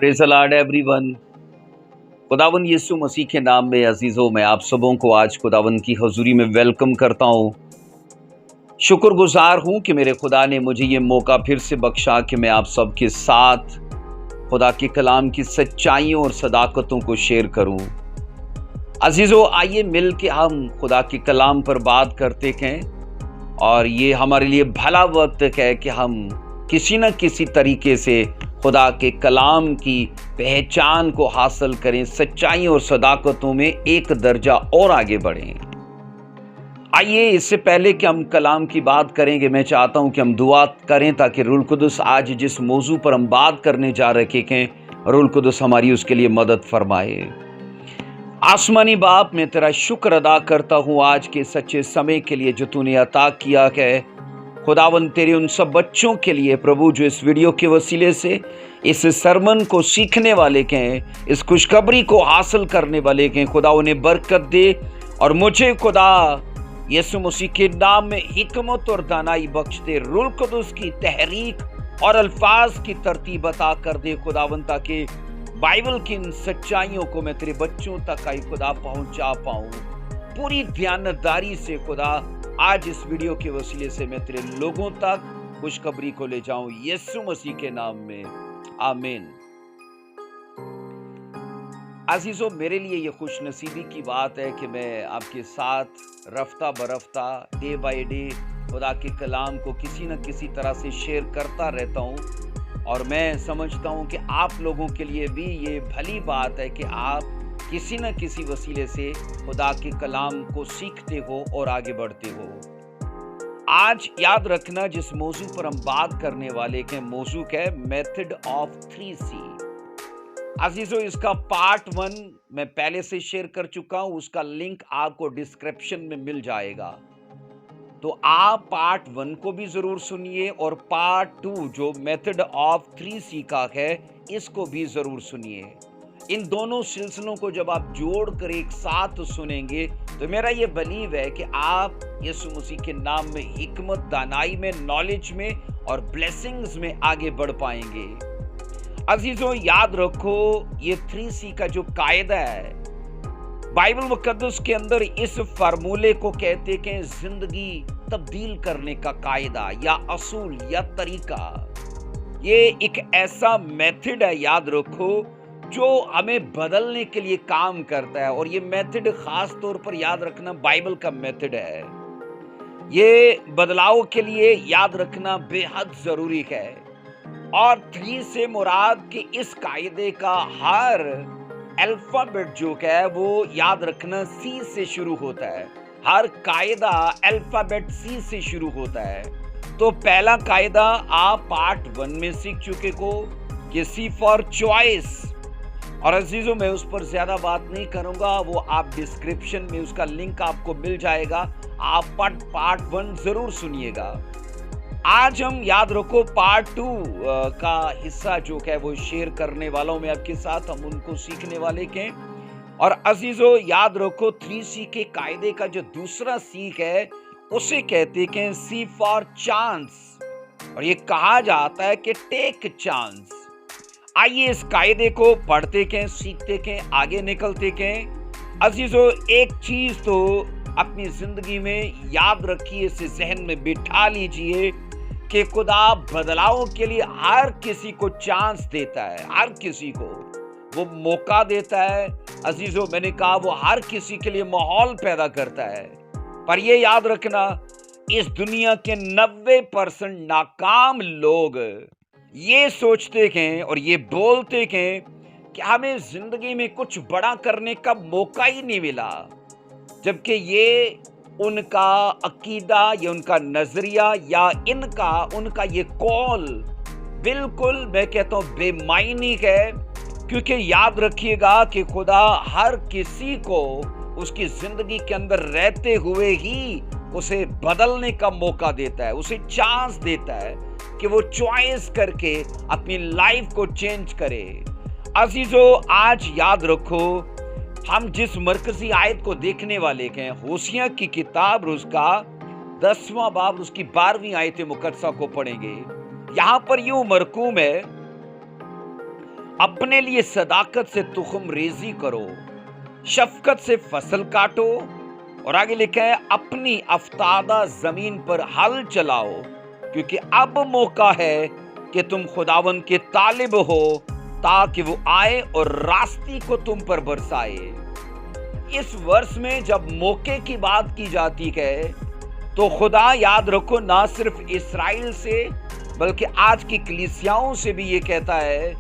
Praise the Lord everyone. खुदावंद यीशु मसीह के नाम में अजीज़ों, मैं आप सबों को आज खुदावंद की हजूरी में वेलकम करता हूँ। शुक्रगुजार हूँ कि मेरे खुदा ने मुझे ये मौका फिर से बख्शा कि मैं आप सबके साथ खुदा के कलाम की सच्चाइयों और सदाकतों को शेयर करूँ। अजीज़ों, आइए मिल के हम खुदा के कलाम पर बात करते हैं और ये हमारे लिए भला वक्त है कि हम किसी न किसी तरीके से खुदा के कलाम की पहचान को हासिल करें, सच्चाई और सदाकतों में एक दर्जा और आगे बढ़ें। आइए, इससे पहले कि हम कलाम की बात करेंगे, मैं चाहता हूं कि हम दुआ करें ताकि रूह कुदस आज जिस मौजू पर हम बात करने जा रहे हैं, रूह कुदस हमारी उसके लिए मदद फरमाए। आसमानी बाप, मैं तेरा शुक्र अदा करता हूं आज के सच्चे समय के लिए जो तूने अता किया है। खुदावन, तेरे उन सब बच्चों के लिए प्रभु जो इस वीडियो के वसीले से इस सरमन को सीखने वाले के हैं, इस खुशखबरी को हासिल करने वाले के हैं, खुदा उन्हें बरकत दे और मुझे खुदा यीशु मसीह के नाम में हिकमत और दानाई बख्श दे। रूह कुदस की तहरीक और अल्फाज की तरतीब अता कर दे खुदावन, ताकि बाइबल की इन सच्चाइयों को मैं तेरे बच्चों तक आई खुदा पहुंचा पाऊं। पूरी ध्यानदारी से खुदा आज इस वीडियो के वसीले से मैं तेरे लोगों तक खुशखबरी को ले जाऊं, यीशु मसीह के नाम में, आमीन। अजीजों, मेरे लिए ये खुश नसीबी की बात है कि मैं आपके साथ रफ्ता बरफ्ता डे बाय डे खुदा के कलाम को किसी न किसी तरह से शेयर करता रहता हूं और मैं समझता हूं कि आप लोगों के लिए भी ये भली बात है कि आप किसी न किसी वसीले से खुदा के कलाम को सीखते हो और आगे बढ़ते हो। आज याद रखना, जिस मौजू पर हम बात करने वाले के मौजू है मेथड ऑफ 3C। अजीजों, इसका पार्ट 1 मैं पहले से शेयर कर चुका हूं, उसका लिंक आपको डिस्क्रिप्शन में मिल जाएगा, तो आप पार्ट 1 को भी जरूर सुनिए और पार्ट 2 जो मेथड ऑफ 3C का है इसको भी जरूर सुनिए। इन दोनों सिलसिलों को जब आप जोड़कर एक साथ सुनेंगे तो मेरा ये बिलीव है कि आप यीशु मसीह के नाम में हिकमत, दानाई में, नॉलेज में और ब्लेसिंग्स में आगे बढ़ पाएंगे। अजीजों, याद रखो, ये 3C का जो कायदा है बाइबल मुकद्दस के अंदर, इस फार्मूले को कहते हैं जिंदगी तब्दील करने का कायदा या असूल या तरीका। ये एक ऐसा मेथड है, याद रखो, जो हमें बदलने के लिए काम करता है और ये मेथड खास तौर पर याद रखना बाइबल का मेथड है। ये बदलाव के लिए याद रखना बेहद जरूरी है। और 3 से मुराद के इस कायदे का हर अल्फाबेट जो है वो याद रखना C से शुरू होता है। हर कायदा अल्फाबेट C से शुरू होता है। तो पहला कायदा आप पार्ट 1 में सीख चुके हो कि C फॉर चॉइस, और अजीजों मैं उस पर ज्यादा बात नहीं करूंगा, वो आप डिस्क्रिप्शन में उसका लिंक आपको मिल जाएगा, आप पार्ट 1 जरूर सुनिएगा। आज हम याद रखो पार्ट 2 का हिस्सा जो है वो शेयर करने वाला हूं मैं आपके साथ, हम उनको सीखने वाले के। और अजीजों, याद रखो 3C के कायदे का जो दूसरा C है उसे कहते हैं C फॉर चांस, और ये कहा जाता है कि टेक चांस। आइए इस कायदे को पढ़ते हैं, सीखते हैं, आगे निकलते हैं। अजीजों, एक चीज तो अपनी जिंदगी में याद रखिए, इसे जहन में बिठा लीजिए कि खुदा बदलाव के लिए हर किसी को चांस देता है, हर किसी को वो मौका देता है। अजीजों, मैंने कहा वो हर किसी के लिए माहौल पैदा करता है, पर ये याद रखना, इस दुनिया के 90% नाकाम लोग ये सोचते हैं और ये बोलते हैं कि हमें जिंदगी में कुछ बड़ा करने का मौका ही नहीं मिला, जबकि ये उनका अकीदा या उनका नजरिया या उनका ये कॉल बिल्कुल, मैं कहता हूं, बेमायनी है। क्योंकि याद रखिएगा कि खुदा हर किसी को उसकी जिंदगी के अंदर रहते हुए ही उसे बदलने का मौका देता है, उसे चांस देता है कि वो चॉइस करके अपनी लाइफ को चेंज करे। अजीजों, आज याद रखो, हम जिस मरकजी आयत को देखने वाले हैं, होशिया की किताब उसका 10वां बाब उसकी 12वीं आयत मुकद्दसा को पढ़ेंगे। यहां पर यूं मरकूम है, अपने लिए सदाकत से तुखम रेजी करो, शफकत से फसल काटो। और आगे लिखा है अपनी अफ्तादा जमीन पर हल चलाओ, क्योंकि अब मौका है कि तुम खुदावन के तालिब हो, ताकि वो आए और रास्ती को तुम पर बरसाए। इस वर्ष में जब मौके की बात की जाती है तो खुदा, याद रखो, ना सिर्फ इस्राएल से बल्कि आज की कलीसियाओं से भी ये कहता है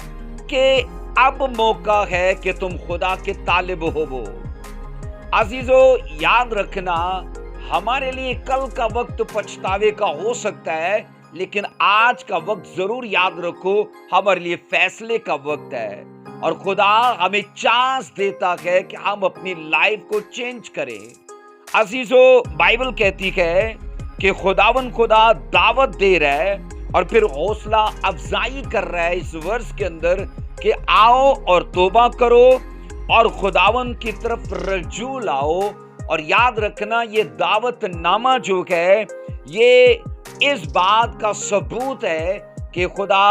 कि अब मौका है कि तुम खुदा के तालिब हो। अजीजो, याद रखना, हमारे लिए कल का वक्त पछतावे का हो सकता है, लेकिन आज का वक्त जरूर याद रखो हमारे लिए फैसले का वक्त है। और खुदा हमें चांस देता है कि हम अपनी लाइफ को चेंज करें। अजीजो, बाइबल कहती है कि खुदावन खुदा दावत दे रहा है और फिर हौसला अफजाई कर रहा है इस वर्ष के अंदर कि आओ और तौबा करो और खुदावन की तरफ रजू लाओ। और याद रखना, ये दावत नामा जो है ये इस बात का सबूत है कि खुदा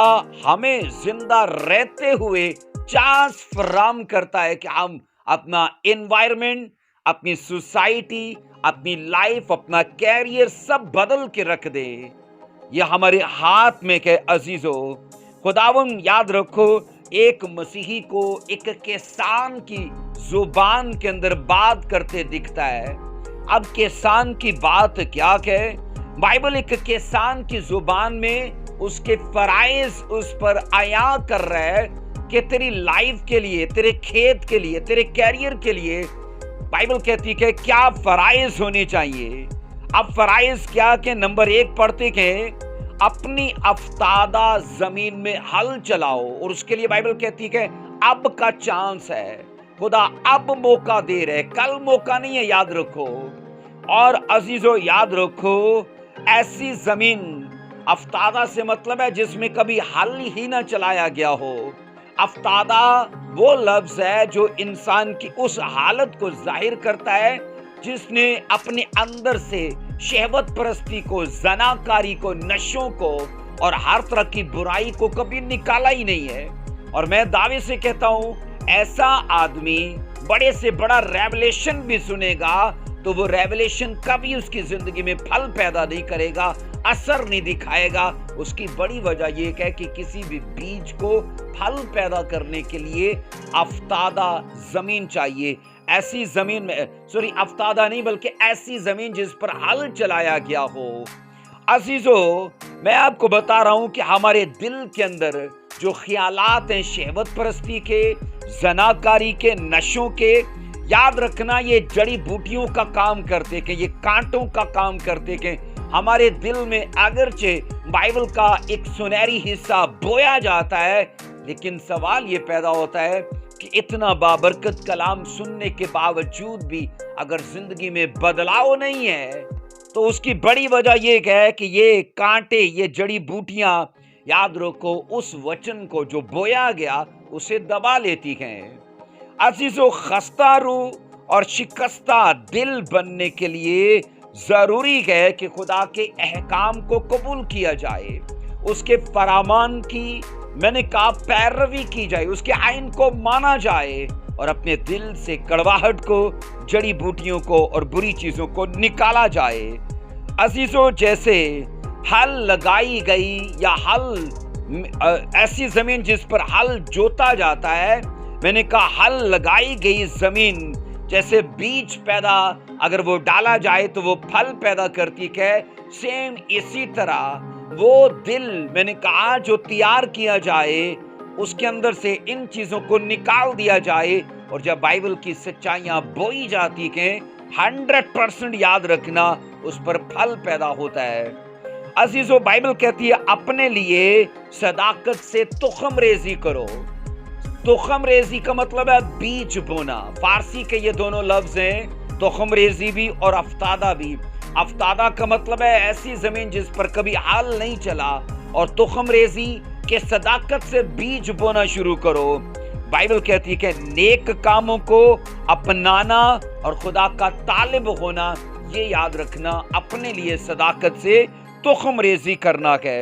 हमें जिंदा रहते हुए चांस फराम करता है कि हम अपना एनवायरनमेंट, अपनी सोसाइटी, अपनी लाइफ, अपना कैरियर सब बदल के रख दे। ये हमारे हाथ में है अजीजो। खुदावन, याद रखो, एक मसीही को एक किसान की जुबान के अंदर बात करते दिखता है। अब किसान की बात क्या है? बाइबल एक किसान की जुबान में उसके फराइज उस पर आया कर रहा है कि तेरी लाइफ के लिए, तेरे खेत के लिए, तेरे कैरियर के लिए बाइबल कहती है क्या फराइज होने चाहिए। अब फराइज क्या के नंबर 1 पढ़ते हैं अपनी अफ्तादा जमीन में हल चलाओ। और उसके लिए बाइबल कहती है अब का चांस है, खुदा अब मौका दे रहे, कल मौका नहीं है, याद रखो। और अजीजों, याद रखो, ऐसी जमीन, अफ्तादा से मतलब है जिसमें कभी हल ही ना चलाया गया हो। अफ्तादा वो लफ्ज है जो इंसान की उस हालत को जाहिर करता है जिसने अपने अंदर से शहवत परस्ती को, जनाकारी को, नशों को और हर तरह की बुराई को कभी निकाला ही नहीं है। और मैं दावे से कहता हूं, ऐसा आदमी बड़े से बड़ा रेवलेशन भी सुनेगा तो वो रेवलेशन कभी उसकी जिंदगी में फल पैदा नहीं करेगा, असर नहीं दिखाएगा। उसकी बड़ी वजह यह है कि किसी भी बीज को फल पैदा करने के लिए अफ्तादा जमीन चाहिए। ऐसी जमीन में, अफ्तादा नहीं बल्कि ऐसी जमीन जिस पर हल चलाया गया हो। अजीजो, मैं आपको बता रहा हूं कि हमारे दिल के अंदर जो ख्यालात हैं शहवत परस्ती के, जनाकारी के, नशों के, याद रखना ये जड़ी बूटियों का काम करते के, ये कांटों का काम करते के। हमारे दिल में अगरचे बाइबल का एक सुनहरी हिस्सा बोया जाता है, लेकिन सवाल ये पैदा होता है कि इतना बाबरकत कलाम सुनने के बावजूद भी अगर जिंदगी में बदलाव नहीं है तो उसकी बड़ी वजह यह है कि ये कांटे, ये जड़ी बूटियां, याद रखो, उस वचन को जो बोया गया उसे दबा लेती हैं। अजीजों, खस्ता रूह और शिकस्ता दिल बनने के लिए जरूरी है कि खुदा के अहकाम को कबूल किया जाए, उसके फरामान की, मैंने कहा, पैरवी की जाए, उसके आइन को माना जाए और अपने दिल से कड़वाहट को, जड़ी बूटियों को और बुरी चीजों को निकाला जाए। अजीजों, जैसे हल लगाई गई या ऐसी जमीन जिस पर हल जोता जाता है, मैंने कहा हल लगाई गई जमीन जैसे बीज पैदा अगर वो डाला जाए तो वो फल पैदा करती है, सेम इसी तरह वो दिल, मैंने कहा, जो तैयार किया जाए उसके अंदर से इन चीजों को निकाल दिया जाए और जब बाइबल की सच्चाइयां बोई जाती हैं 100% याद रखना उस पर फल पैदा होता है। अजीजों, बाइबल कहती है अपने लिए सदाकत से तुखम रेजी करो। तुखम रेजी का मतलब है बीज बोना। फारसी के ये दोनों लफ्ज हैं, तुखम रेजी भी और अफ्तादा भी। अफ्तादा का मतलब है ऐसी जमीन जिस पर कभी हल नहीं चला, और तुखम रेजी के सदाकत से बीज बोना शुरू करो। बाइबल कहती है कि नेक कामों को अपनाना और खुदा का तालिब होना, ये याद रखना, अपने लिए सदाकत से तुखम रेजी करना है।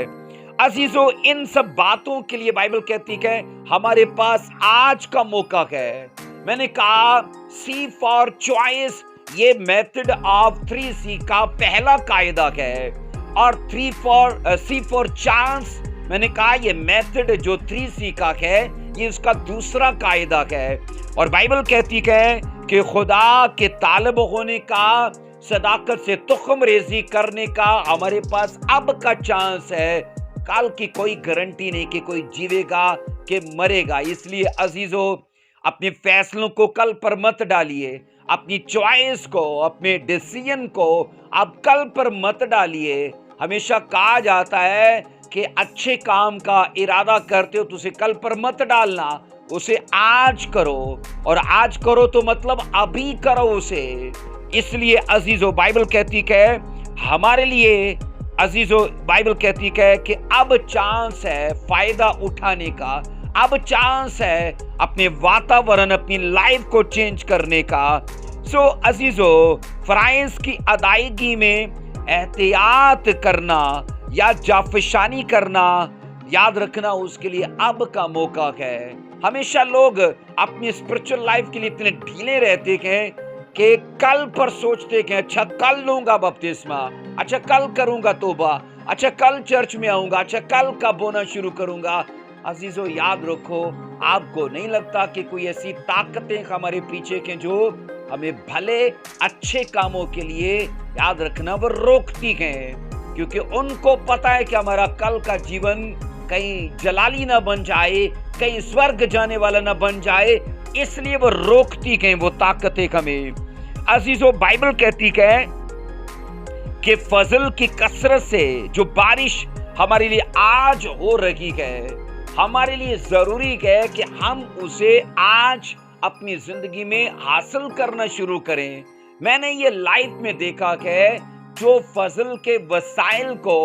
अजीजों, इन सब बातों के लिए बाइबल कहती है हमारे पास आज का मौका है। मैंने कहा सी फॉर चॉइस, ये मेथड ऑफ 3C का पहला कायदा है। और सी फॉर चांस, मैंने कहा ये मेथड जो 3C का है ये उसका दूसरा कायदा है। और बाइबल कहती है कि खुदा के तालिब होने का, सदाकत से तुख्म रेजी करने का हमारे पास अब का चांस है। कल की कोई गारंटी नहीं कि कोई जीवेगा कि मरेगा। इसलिए अजीजों, अपने फैसलों को कल पर मत डालिए, अपनी चॉइस को, अपने डिसीजन को आप कल पर मत डालिए। हमेशा कहा जाता है कि अच्छे काम का इरादा करते हो तो उसे कल पर मत डालना, उसे आज करो। और आज करो तो मतलब अभी करो उसे। इसलिए अजीजों, बाइबल कहती है हमारे लिए, अजीजों बाइबल कहती है कि अब चांस है फायदा उठाने का, अब चांस है अपने वातावरण, अपनी लाइफ को चेंज करने का। सो अजीजों, फराइज की अदायगी में एहतियात करना या जाफशानी करना, याद रखना उसके लिए अब का मौका है। हमेशा लोग अपनी स्पिरिचुअल लाइफ के लिए इतने ढीले रहते हैं कि कल पर सोचते हैं अच्छा कल लूंगा बपतिस्मा, अच्छा कल करूंगा तौबा, अच्छा कल चर्च में आऊंगा, अच्छा कल का बोना शुरू करूंगा। अजीजों, याद रखो, आपको नहीं लगता कि कोई ऐसी ताकतें हमारे पीछे के जो हमें भले अच्छे कामों के लिए, याद रखना, वो रोकती हैं, क्योंकि उनको पता है कि हमारा कल का जीवन कहीं जलाली ना बन जाए, कहीं स्वर्ग जाने वाला ना बन जाए, इसलिए वो रोकती हैं वो ताकतें हमें। अजीजों, बाइबल कहती है कि फजल की कसरत से जो बारिश हमारे लिए आज हो रही है, हमारे लिए जरूरी है कि हम उसे आज अपनी जिंदगी में हासिल करना शुरू करें। मैंने ये लाइफ में देखा है जो फजल के वसाइल को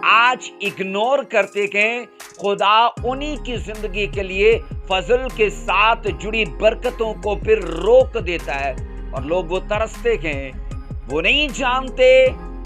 आज इग्नोर करते हैं, खुदा उन्हीं की जिंदगी के लिए फजल के साथ जुड़ी बरकतों को फिर रोक देता है। और लोग वो तरसते हैं, वो नहीं जानते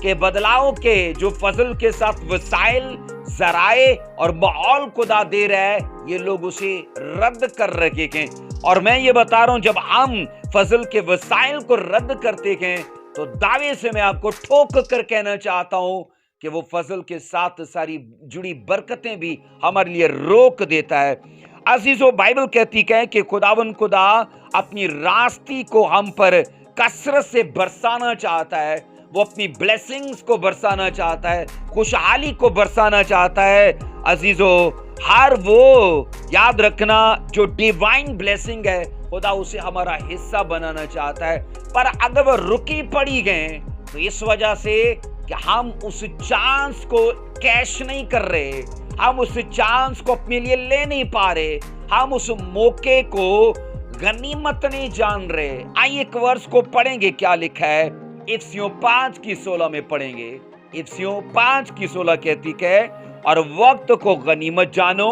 कि बदलाव के जो फजल के साथ वसाइल, जराए और माहौल खुदा दे रहा है, ये लोग उसे रद्द कर रहे हैं। और मैं ये बता रहा हूं, जब हम फजल के वसाइल को रद्द करते हैं तो दावे से मैं आपको ठोक कर कहना चाहता हूं कि वो फजल के साथ सारी जुड़ी बरकतें भी हमारे लिए रोक देता है। अजीजों, बाइबल कहती है कि खुदा अपनी रास्ती को हम पर कसरत से बरसाना चाहता है। वो अपनी ब्लेसिंग्स को बरसाना चाहता है, खुशहाली को बरसाना चाहता है। अजीजों, हर वो, याद रखना, जो डिवाइन ब्लेसिंग है खुदा उसे हमारा हिस्सा बनाना चाहता है। पर अगर वो रुकी पड़ी गए तो इस वजह से कि हम उस चांस को कैश नहीं कर रहे, हम उस चांस को अपने लिए ले नहीं पा रहे, हम उस मौके को गनीमत नहीं जान रहे। आइए एक वर्ष को पढ़ेंगे, क्या लिखा है इफिसियों 5:16 में पढ़ेंगे। इफिसियों 5:16 कहती है, और वक्त को गनीमत जानो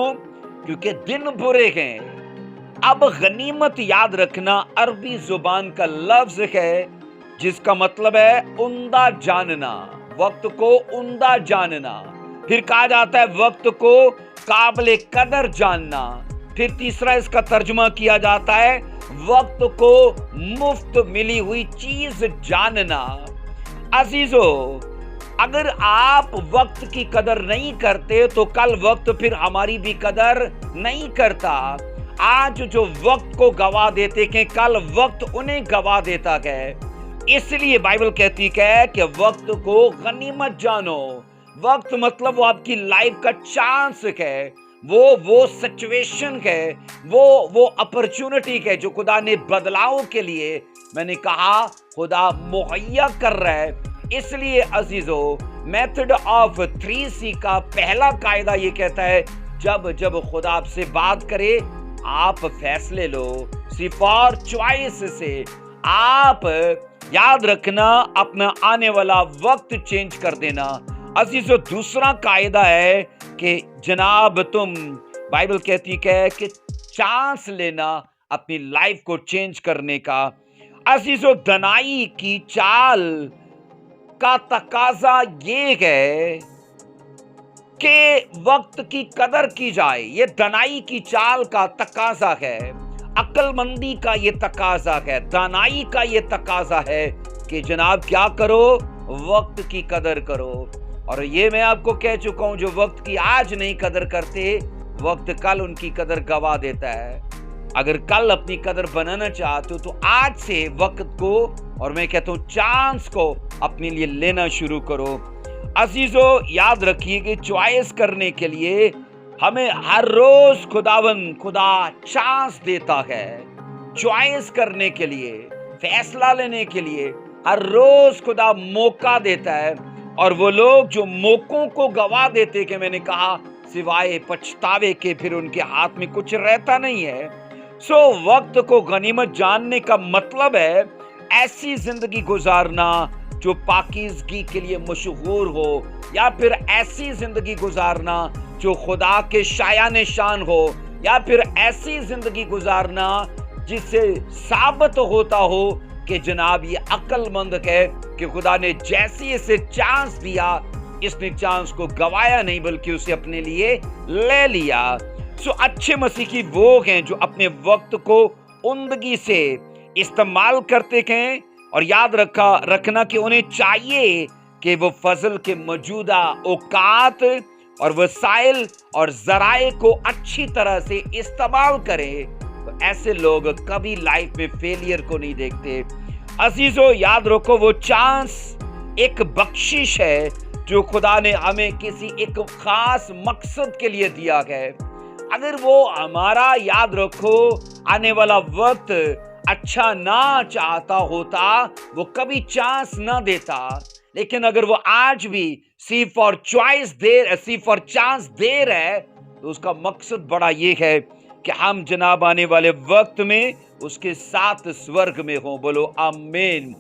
क्योंकि दिन बुरे हैं। अब गनीमत, याद रखना, अरबी जुबान का लफ्ज है जिसका मतलब है उम्दा जानना, वक्त को उम्दा जानना। फिर कहा जाता है वक्त को काबिल कदर जानना। फिर तीसरा इसका तर्जुमा किया जाता है वक्त को मुफ्त मिली हुई चीज जानना। अजीजों, अगर आप वक्त की कदर नहीं करते तो कल वक्त फिर हमारी भी कदर नहीं करता। आज जो वक्त को गवा देते हैं, कल वक्त उन्हें गवा देता है। इसलिए बाइबल कहती है कि वक्त को गनीमत जानो। वक्त मतलब वो आपकी लाइफ का चांस है, वो सिचुएशन है, वो अपॉर्चुनिटी है जो खुदा ने बदलाव के लिए, मैंने कहा, खुदा मुहैया कर रहा है। इसलिए अजीजों, मेथड ऑफ 3C का पहला कायदा ये कहता है, जब जब खुदा आपसे बात करे आप फैसले लो। सिर्फ और चॉइस से आप, याद रखना, अपना आने वाला वक्त चेंज कर देना। अजीजों, दूसरा कायदा है कि जनाब तुम, बाइबल कहती है कि चांस लेना अपनी लाइफ को चेंज करने का। अजीजों, दनाई की चाल का तकाजा ये है कि वक्त की कदर की जाए। ये दानाई की चाल का तकाजा है, अक्लमंदी का ये तकाजा है, दानाई का ये तकाजा है कि जनाब क्या करो, वक्त की कदर करो। और ये मैं आपको कह चुका हूं, जो वक्त की आज नहीं कदर करते, वक्त कल उनकी कदर गवा देता है। अगर कल अपनी कदर बनाना चाहते हो तो आज से वक्त को, और मैं कहता हूं चांस को, अपने लिए लेना शुरू करो। अजीजों, याद रखिए कि चॉइस करने के लिए हमें हर रोज खुदा चांस देता है। चॉइस करने के लिए, फैसला लेने के लिए हर रोज खुदा मौका देता है। और वो लोग जो मौकों को गवा देते, कि मैंने कहा सिवाय पछतावे के फिर उनके हाथ में कुछ रहता नहीं है। सो वक्त को गनीमत जानने का मतलब है ऐसी जिंदगी गुजारना जो पाकीज़गी के लिए मशहूर हो, या फिर ऐसी जिंदगी गुजारना जो खुदा के शायान शान हो, या फिर ऐसी जिंदगी गुजारना जिससे साबित होता हो कि जनाब ये अक्लमंद है, कि खुदा ने जैसी इसे चांस दिया, इसने चांस को गवाया नहीं बल्कि उसे अपने लिए ले लिया। सो अच्छे मसीह की वो हैं जो अपने वक्त को उम्दगी से इस्तेमाल करते हैं, और याद रखना कि उन्हें चाहिए कि वो फजल के मौजूदा औकात और वसाइल और जराए को अच्छी तरह से इस्तेमाल करें। तो ऐसे लोग कभी लाइफ में फेलियर को नहीं देखते। अजीजों, याद रखो, वो चांस एक बख्शिश है जो खुदा ने हमें किसी एक खास मकसद के लिए दिया है। अगर वो हमारा, याद रखो, आने वाला वक्त अच्छा ना चाहता होता, वो कभी चांस ना देता। लेकिन अगर वो आज भी सी फॉर चांस दे रहा है, तो उसका मकसद बड़ा ये है कि हम जनाब आने वाले वक्त में उसके साथ स्वर्ग में हों। बोलो आमीन।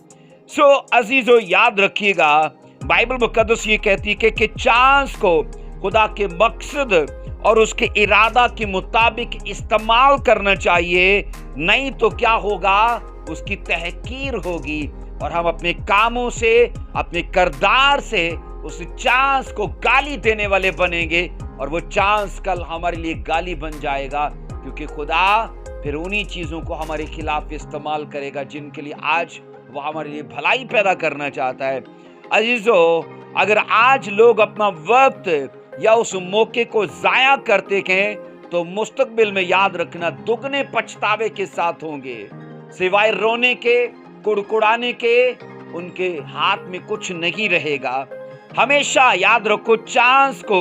सो अजीजों, याद रखिएगा, बाइबल मुकद्दस ये कहती है कि चांस को खुदा के मकसद और उसके इरादा के मुताबिक इस्तेमाल करना चाहिए, नहीं तो क्या होगा, उसकी तहकीर होगी और हम अपने कामों से, अपने किरदार से उस चांस को गाली देने वाले बनेंगे, और वो चांस कल हमारे लिए गाली बन जाएगा, क्योंकि खुदा फिर उन्हीं चीजों को हमारे खिलाफ इस्तेमाल करेगा जिनके लिए आज वो हमारे लिए भलाई पैदा करना चाहता है। अजीजों, अगर आज लोग अपना वक्त या उस मौके को जाया करते हैं, तो मुस्तकबिल में याद रखना दुगने पछतावे के साथ होंगे। सिवाय रोने के, कुड़कुड़ाने के, उनके हाथ में कुछ नहीं रहेगा। हमेशा याद रखो, चांस को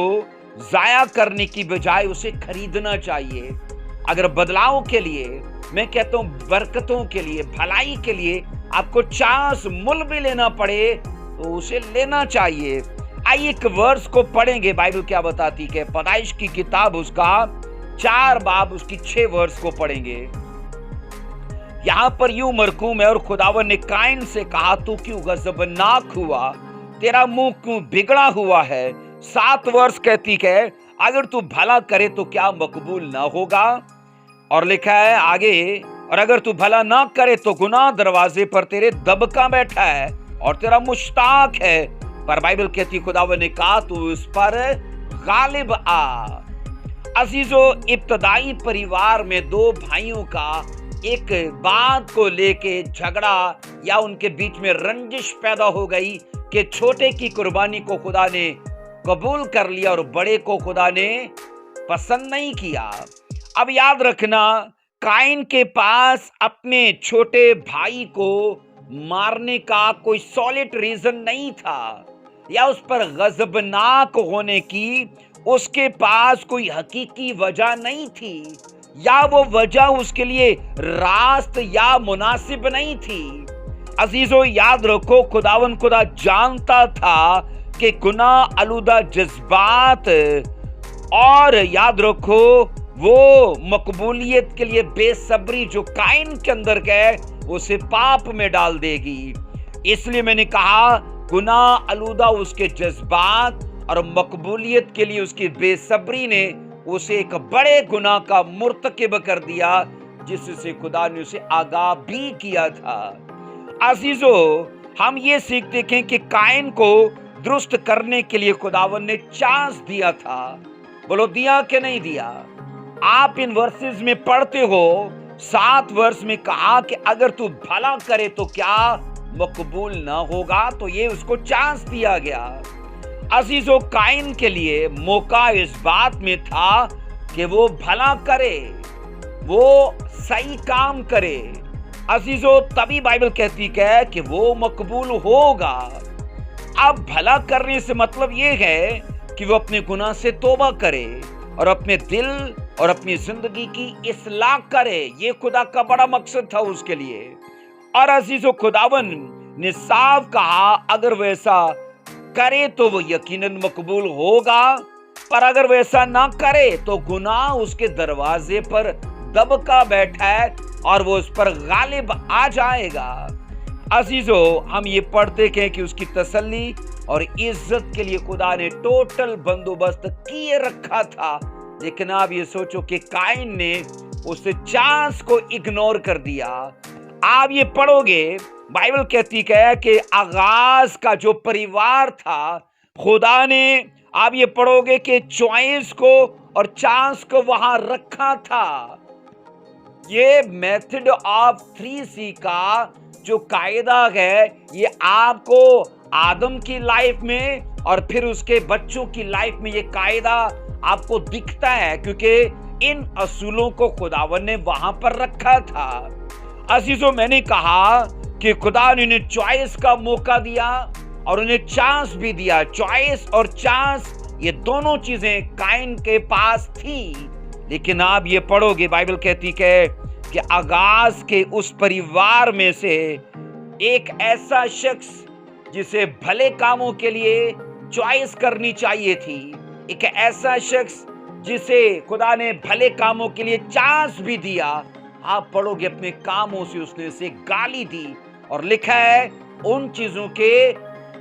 जाया करने की बजाय उसे खरीदना चाहिए। अगर बदलाव के लिए, मैं कहता हूं बरकतों के लिए, भलाई के लिए आपको चांस मुल भी लेना पड़े, तो उसे लेना चाहिए। आइए एक वर्स को पढ़ेंगे, बाइबल क्या बताती है। पैदाइश की किताब उसका 4 बाब उसकी 6 वर्स को पढ़ेंगे। यहां पर यूं मरकूम है, और खुदावन ने काइन से कहा, तू क्यों गजबनाक हुआ, तेरा मुंह क्यों बिगड़ा हुआ है। 7 वर्स कहती है, अगर तू भला करे तो क्या मकबूल ना होगा। और लिखा है आगे, और अगर तू भला ना करे तो गुनाह दरवाजे पर तेरे दबका बैठा है और तेरा मुश्ताक है। पर बाइबल कहती, खुदावन ने कहा, तू इस पर गालिब आ। अजीजों, इब्तदाई परिवार में 2 भाइयों का एक बात को लेके झगड़ा या उनके बीच में रंजिश पैदा हो गई कि छोटे की कुर्बानी को खुदा ने कबूल कर लिया और बड़े को खुदा ने पसंद नहीं किया। अब याद रखना, काइन के पास अपने छोटे भाई को मारने का कोई सॉलिड रीजन नहीं था, या उस पर गजबनाक होने की उसके पास कोई हकीकी वजह नहीं थी, या वो वजह उसके लिए रास्त या मुनासिब नहीं थी। अजीजों, याद रखो, खुदा जानता था कि गुनाह आलूदा जज्बात, और याद रखो वो मकबूलियत के लिए बेसब्री जो काइन के अंदर है, उसे पाप में डाल देगी। इसलिए मैंने कहा, गुनाह आलूदा उसके जज्बात और मकबूलियत के लिए उसकी बेसब्री ने उसे एक बड़े गुनाह का मुर्तकिब कर दिया, जिससे खुदा ने उसे आगाह भी किया था। अजीजों, हम ये सीखते हैं कि काइन को दुरुस्त करने के लिए खुदावन ने चांस दिया था। बोलो दिया कि नहीं दिया? आप इन वर्सेस में पढ़ते हो, 7 वर्ष में कहा कि अगर तू भला करे तो क्या मकबूल ना होगा? तो ये उसको चांस दिया गया। अजीजों, काइन के लिए मौका इस बात में था कि वो भला करे, वो सही काम करे। अजीजों, तभी बाइबल कहती है कि वो मकबूल होगा। अब भला करने से मतलब ये है कि वो अपने गुनाह से तौबा करे और अपने दिल और अपनी जिंदगी की इस्लाह करे। ये खुदा का बड़ा मकसद था उसके लिए। और अजीजों, खुदावन ने साफ कहा अगर वैसा करे तो वो यकीनन मकबूल होगा, पर अगर वैसा ना करे तो गुनाह उसके दरवाजे पर दबका बैठा है और वो उस पर गालिब आ जाएगा। अजीजों, हम ये पढ़ते हैं कि उसकी तसल्ली और इज्जत के लिए खुदा ने टोटल बंदोबस्त किए रखा था। लेकिन आप ये सोचो कि काइन ने उस चांस को इग्नोर कर दिया। आप ये पढ़ोगे, बाइबल कहती है कि आगाज का जो परिवार था, खुदा ने, आप ये पढ़ोगे कि चॉइस को और चांस को वहां रखा था। ये मेथड ऑफ 3C का जो कायदा है, ये आपको आदम की लाइफ में और फिर उसके बच्चों की लाइफ में ये कायदा आपको दिखता है, क्योंकि इन असूलों को खुदावन ने वहां पर रखा था। अजीजों, मैंने कहा कि खुदा ने उन्हें चॉइस का मौका दिया और उन्हें चांस भी दिया। चॉइस और चांस, ये दोनों चीजें काइन के पास थी। लेकिन आप ये पढ़ोगे, बाइबल कहती है कि आगाज के उस परिवार में से एक ऐसा शख्स जिसे भले कामों के लिए चॉइस करनी चाहिए थी, एक ऐसा शख्स जिसे खुदा ने भले कामों के लिए चांस भी दिया, आप पढ़ोगे अपने कामों से उसने उसे गाली दी और लिखा है उन चीजों के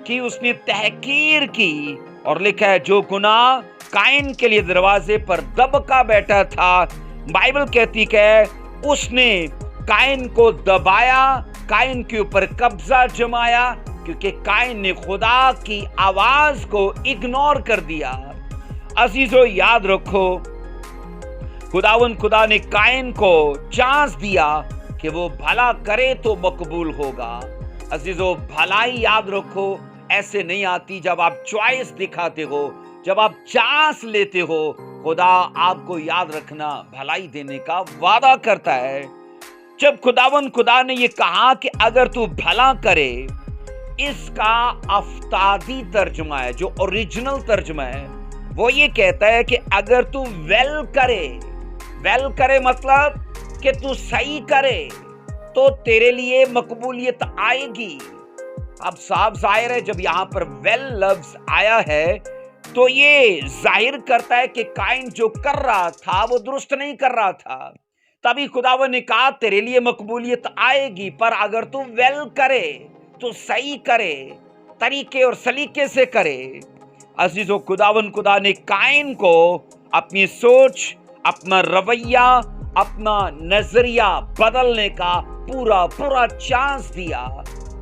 कि उसने तहकीर की, और लिखा है जो गुनाह काइन के लिए दरवाजे पर दबका बैठा था, बाइबल कहती है उसने काइन को दबाया, काइन के ऊपर कब्जा जमाया, क्योंकि काइन ने खुदा की आवाज को इग्नोर कर दिया। अजीजों, याद रखो, खुदा ने काइन को चांस दिया कि वो भला करे तो मकबूल होगा। अजीजों, भलाई याद रखो ऐसे नहीं आती जब आप चॉइस दिखाते हो, जब आप चांस लेते हो। खुदा आपको याद रखना भलाई देने का वादा करता है। जब खुदा ने ये कहा कि अगर तू भला करे, इसका अफ्तादी तर्जुमा है, जो ओरिजिनल तर्जुमा है वो ये कहता है कि अगर तू वेल करे मतलब कि तू सही करे तो तेरे लिए मकबूलियत आएगी। अब साफ जाहिर है, जब यहां पर वेल लफ्ज आया है तो ये जाहिर करता है कि काइन जो कर रहा था वो दुरुस्त नहीं कर रहा था। तभी खुदावन ने कहा तेरे लिए मकबूलियत आएगी, पर अगर तू वेल करे, तू सही करे, तरीके और सलीके से करे। अजीजों, खुदा ने काइन को अपनी सोच, अपना रवैया, अपना नजरिया बदलने का पूरा चांस दिया।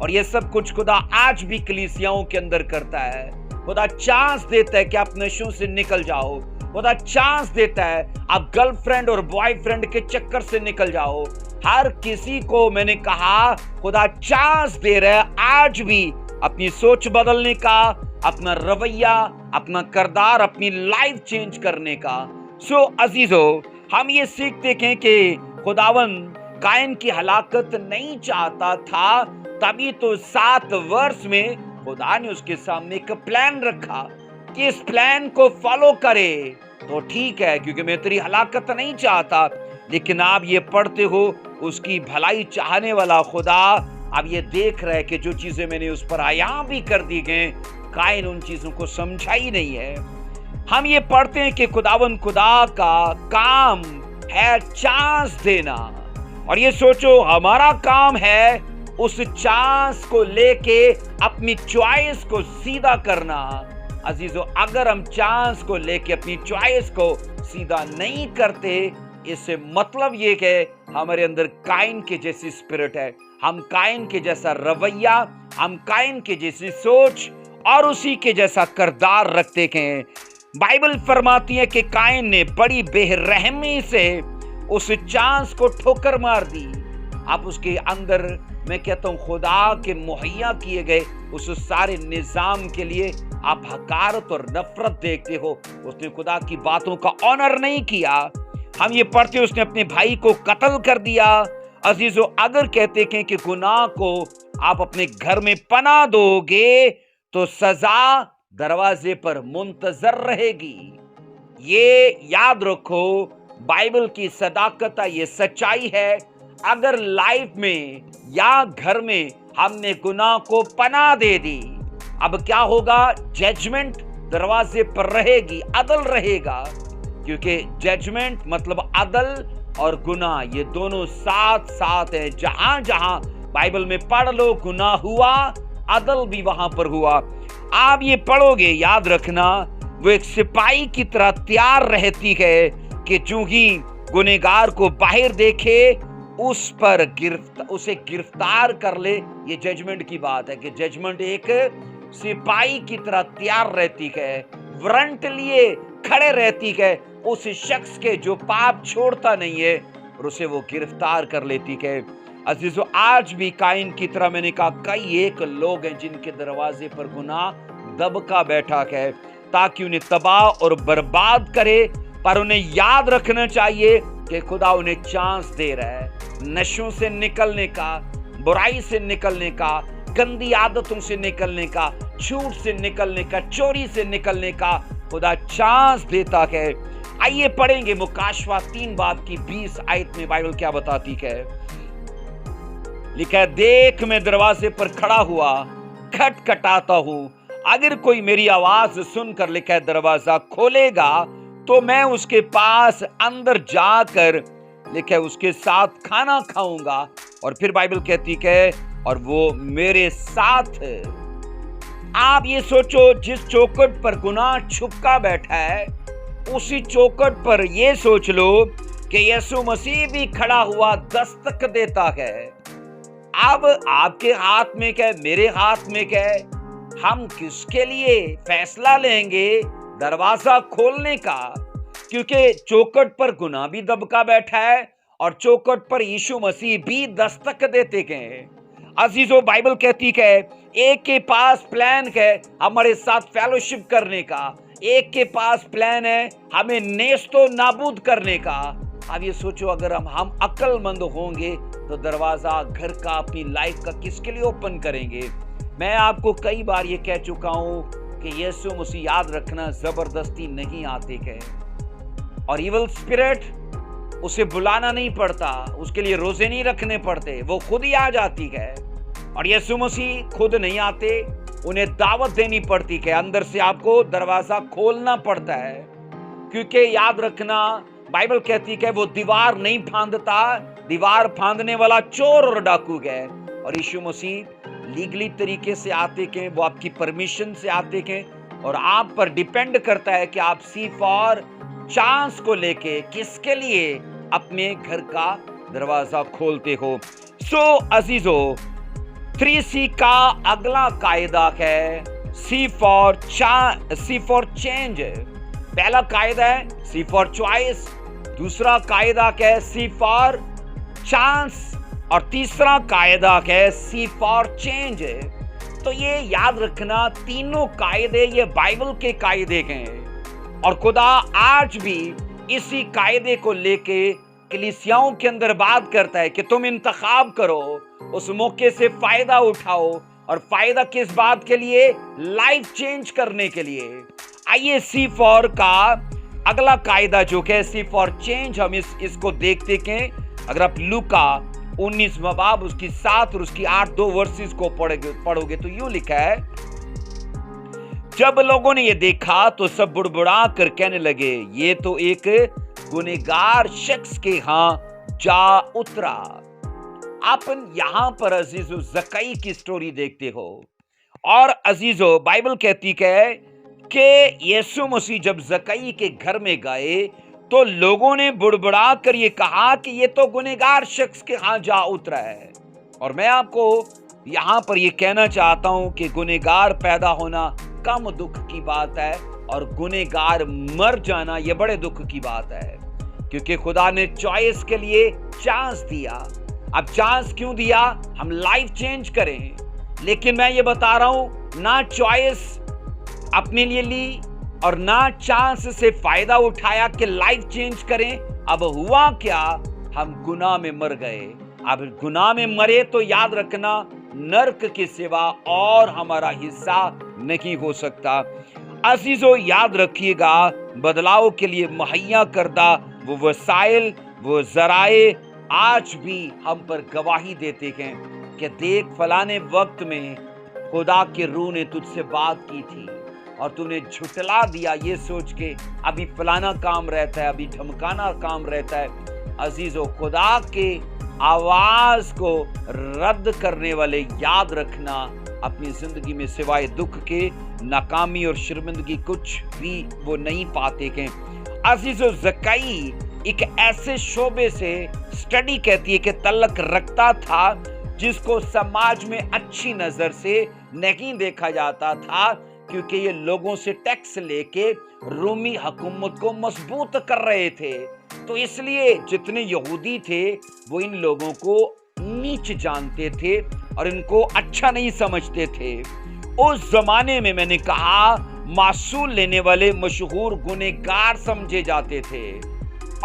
और ये सब कुछ खुदा आज भी कलीसियाओं के अंदर करता है। खुदा चांस देता है कि आप नशों से निकल जाओ। खुदा चांस देता है आप गर्लफ्रेंड और बॉयफ्रेंड के चक्कर से निकल जाओ। हर किसी को मैंने कहा खुदा चांस दे रहा है आज भी अपनी सोच बदलने का, अपना रवैया, अपना किरदार, अपनी लाइफ चेंज करने का। सो अजीजों, हम ये सीखते हैं कि खुदावन काइन की हलाकत नहीं चाहता था, तभी तो 7 वर्ष में खुदा ने उसके सामने एक प्लान रखा कि इस प्लान को फॉलो करे तो ठीक है, क्योंकि मैं तेरी हलाकत नहीं चाहता। लेकिन आप ये पढ़ते हो, उसकी भलाई चाहने वाला खुदा अब ये देख रहा है कि जो चीजें मैंने उस पर आया भी कर दी गए, काइन उन चीजों को समझा ही नहीं है। हम ये पढ़ते हैं कि खुदा का काम है चांस देना, और ये सोचो हमारा काम है उस चांस को लेके अपनी चॉइस को सीधा करना। अजीजों, अगर हम चांस को लेके अपनी चॉइस को सीधा नहीं करते, इससे मतलब ये है हमारे अंदर काइन के जैसी स्पिरिट है, हम काइन के जैसा रवैया, हम काइन के जैसी सोच और उसी के जैसा किरदार रखते हैं। बाइबल फरमाती है कि काइन ने बड़ी बेरहमी से उस चांस को ठोकर मार दी। आप उसके अंदर, मैं कहता हूं, खुदा के मुहैया किए गए उस सारे निजाम के लिए आप हकारत और नफरत देखते हो। उसने खुदा की बातों का ऑनर नहीं किया। हम ये पढ़ते, उसने अपने भाई को कत्ल कर दिया। अजीजों, अगर कहते हैं कि गुनाह को आप अपने घर में पनाह दोगे तो सजा दरवाजे पर मुंतजर रहेगी। ये याद रखो, बाइबल की सदाकत, ये सच्चाई है। अगर लाइफ में या घर में हमने गुनाह को पनाह दे दी, अब क्या होगा? जजमेंट दरवाजे पर रहेगी, अदल रहेगा। क्योंकि जजमेंट मतलब अदल और गुनाह, ये दोनों साथ साथ है। जहां जहां बाइबल में पढ़ लो गुनाह हुआ, अदल भी वहां पर हुआ। आप ये पढ़ोगे, याद रखना, वो एक सिपाही की तरह तैयार रहती है कि जो ही गुनहगार को बाहर देखे उस पर उसे गिरफ्तार कर ले। ये जजमेंट की बात है कि जजमेंट एक सिपाही की तरह तैयार रहती है, वारंट लिए खड़े रहती है उस शख्स के जो पाप छोड़ता नहीं है, और उसे वो गिरफ्तार कर लेती है। अजीजों, आज भी काइन की तरह मैंने कहा कई एक लोग हैं जिनके दरवाजे पर गुनाह दबका बैठा है ताकि उन्हें तबाह और बर्बाद करे। पर उन्हें याद रखना चाहिए कि खुदा उन्हें चांस दे रहा है नशों से निकलने का, बुराई से निकलने का, गंदी आदतों से निकलने का, झूठ से निकलने का, चोरी से निकलने का। खुदा चांस देता है। आइए पढ़ेंगे मुकाशवा 3 बाब की 20 आयत में बाइबल क्या बताती है। लिखा है, देख मैं दरवाजे पर खड़ा हुआ खटखटाता हूं, अगर कोई मेरी आवाज सुनकर, लिखा है, दरवाजा खोलेगा तो मैं उसके पास अंदर जाकर, लिखा है, उसके साथ खाना खाऊंगा। और फिर बाइबल कहती है और वो मेरे साथ। आप ये सोचो, जिस चौखट पर गुनाह छुपका बैठा है उसी चौखट पर ये सोच लो कि यीशु मसीह भी खड़ा हुआ दस्तक देता है। अब आपके हाथ में क्या है, मेरे हाथ में क्या है? हम किसके लिए फैसला लेंगे दरवाजा खोलने का? क्योंकि चौखट पर गुनाह भी दबका बैठा है और चौखट पर यीशु मसीह भी दस्तक देते हैं। अजीजों, बाइबल कहती है एक के पास प्लान है हमारे साथ फेलोशिप करने का, एक के पास प्लान है हमें नेस्तो नाबूद करने का। अब ये सोचो, अगर हम अक्लमंद होंगे तो दरवाजा घर का, अपनी लाइफ का किसके लिए ओपन करेंगे? मैं आपको कई बार ये कह चुका हूं कि यीशु मसीह, याद रखना, जबरदस्ती नहीं आते हैं। और इविल स्पिरिट, उसे बुलाना नहीं पड़ता, उसके लिए रोजे नहीं रखने पड़ते, वो खुद ही आ जाती है। और यीशु मसीह खुद नहीं आते, उन्हें दावत देनी पड़ती है। अंदर से आपको दरवाजा खोलना पड़ता है। क्योंकि याद रखना, बाइबल कहती है वो दीवार नहीं फांदता, दीवार फांदने वाला चोर और डाकू है। और यीशु मसीह लीगली तरीके से आते हैं, वो आपकी परमिशन से आते हैं, और आप पर डिपेंड करता है कि आप सिर्फ और चांस को लेके किसके लिए अपने घर का दरवाजा खोलते हो। सो अजीजों, 3C का अगला कायदा है C फॉर चेंज। पहला कायदा है C फॉर चॉइस, दूसरा कायदा है C फॉर चांस, और तीसरा कायदा है C फॉर चेंज। तो ये याद रखना, तीनों कायदे ये बाइबल के कायदे हैं, और खुदा आज भी इसी कायदे को लेके कलीसियाओं के अंदर बात करता है कि तुम इंतखाब करो, उस मौके से फायदा उठाओ। और फायदा किस बात के लिए? लाइफ चेंज करने के लिए। आइए C फॉर का अगला कायदा जो है C फॉर चेंज, हम इसको देखते हैं। अगर आप लूका 19वां बाब उसकी 7 और उसकी 8 2 वर्सेस को पढ़ोगे तो यूं लिखा है, जब लोगों ने ये देखा तो सब बुड़बुड़ा कर कहने लगे, ये तो एक गुनहगार शख्स के यहां जा उतरा। आप यहां पर अजीजों जकई की स्टोरी देखते हो। और अजीजों, बाइबल कहती है कि यीशु मसीह जब जकई के घर में गए तो लोगों ने बुड़बुड़ा कर ये कहा कि ये तो गुनहगार शख्स के यहां जा उतरा है। और मैं आपको यहाँ पर ये कहना चाहता हूं कि गुनहगार पैदा होना कम दुख की बात है और गुनहगार मर जाना ये बड़े दुख की बात है, क्योंकि खुदा ने चॉइस के लिए चांस दिया। अब चांस क्यों दिया? हम लाइफ चेंज करें। लेकिन मैं ये बता रहा हूं, ना चॉइस अपने लिए ली और ना चांस से फायदा उठाया कि लाइफ चेंज करें। अब हुआ क्या? हम गुनाह में मर गए। अब गुनाह में मरे तो याद रखना, नरक के सिवा और हमारा हिस्सा नहीं हो सकता। अजीजों, याद रखिएगा, बदलाव के लिए मुहैया करदा वो वसाइल, वो जराए आज भी हम पर गवाही देते हैं कि देख, फलाने वक्त में खुदा के रूह ने तुझसे बात की थी और तूने झुटला दिया ये सोच के अभी फलाना काम रहता है, अभी ढमकाना काम रहता है। अजीजों, खुदा के आवाज को रद्द करने वाले याद रखना अपनी जिंदगी में सिवाय दुख के, नाकामी और शर्मिंदगी कुछ भी वो नहीं पाते हैं। अजीजों, ज़कई एक ऐसे शोबे से स्टडी कहती है कि तल्लक रखता था जिसको समाज में अच्छी नजर से नहीं देखा जाता था, क्योंकि ये लोगों से टैक्स लेके रोमी हुकूमत को मजबूत कर रहे थे। तो इसलिए जितने यहूदी थे वो इन लोगों को नीच जानते थे और इनको अच्छा नहीं समझते थे। उस जमाने में मैंने कहा मासूल लेने वाले मशहूर गुनहगार समझे जाते थे।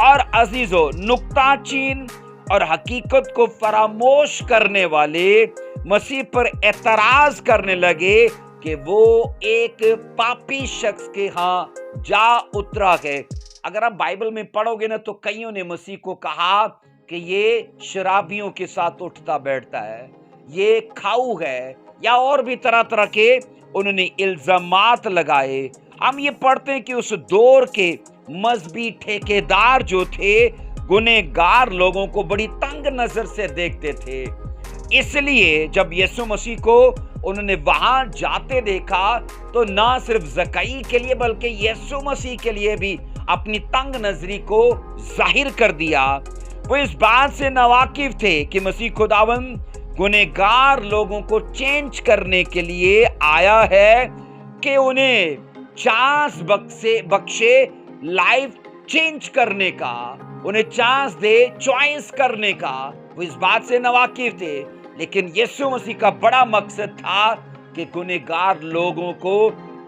और अजीजों, नुक्ताचीन और हकीकत को फरामोश करने वाले मसीह पर एतराज करने लगे कि वो एक पापी शख्स के यहाँ जा उतरा है। अगर आप बाइबल में पढ़ोगे ना तो कईयों ने मसीह को कहा कि ये शराबियों के साथ उठता बैठता है, ये खाऊ है, या और भी तरह तरह के उन्होंने इल्जामात लगाए। हम ये पढ़ते हैं कि उस दौर के मजहबी ठेकेदार जो थे गुनहगार लोगों को बड़ी तंग नजर से देखते थे। इसलिए जब यीशु मसीह को उन्होंने वहां जाते देखा तो ना सिर्फ ज़कई के लिए बल्कि यीशु मसीह के लिए भी अपनी तंग नजरी को जाहिर कर दिया। वो इस बात से नावाकिफ थे कि मसीह खुदावंद गुनहगार लोगों को चेंज करने के लिए आया है कि उन्हें चांस बख्शे लाइफ चेंज करने का, उन्हें चांस दे चॉइस करने का। वो इस बात से नावाकिफ थे, लेकिन यीशु मसीह का बड़ा मकसद था कि गुनहगार लोगों को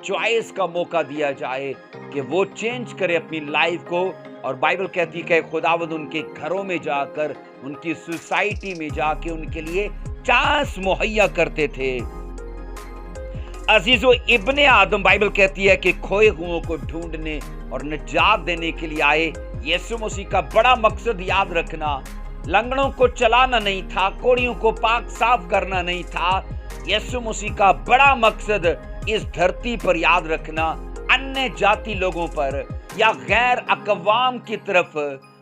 चॉइस का मौका दिया जाए कि वो चेंज करे अपनी लाइफ को। और बाइबल कहती है कि खुदावंद उनके घरों में जाकर, उनकी सोसाइटी में जाके उनके लिए चांस मुहैया करते थे। अजीजों, इब्ने आदम बाइबल कहती है कि खोए हुओं को ढूंढने और निजात देने के लिए आए। यीशु मसीह का बड़ा मकसद याद रखना लंगड़ों को चलाना नहीं था, कोड़ियों को पाक साफ करना नहीं था। यीशु मसीह का बड़ा मकसद इस धरती पर याद रखना अन्य जाति लोगों पर या गैर अकवाम की तरफ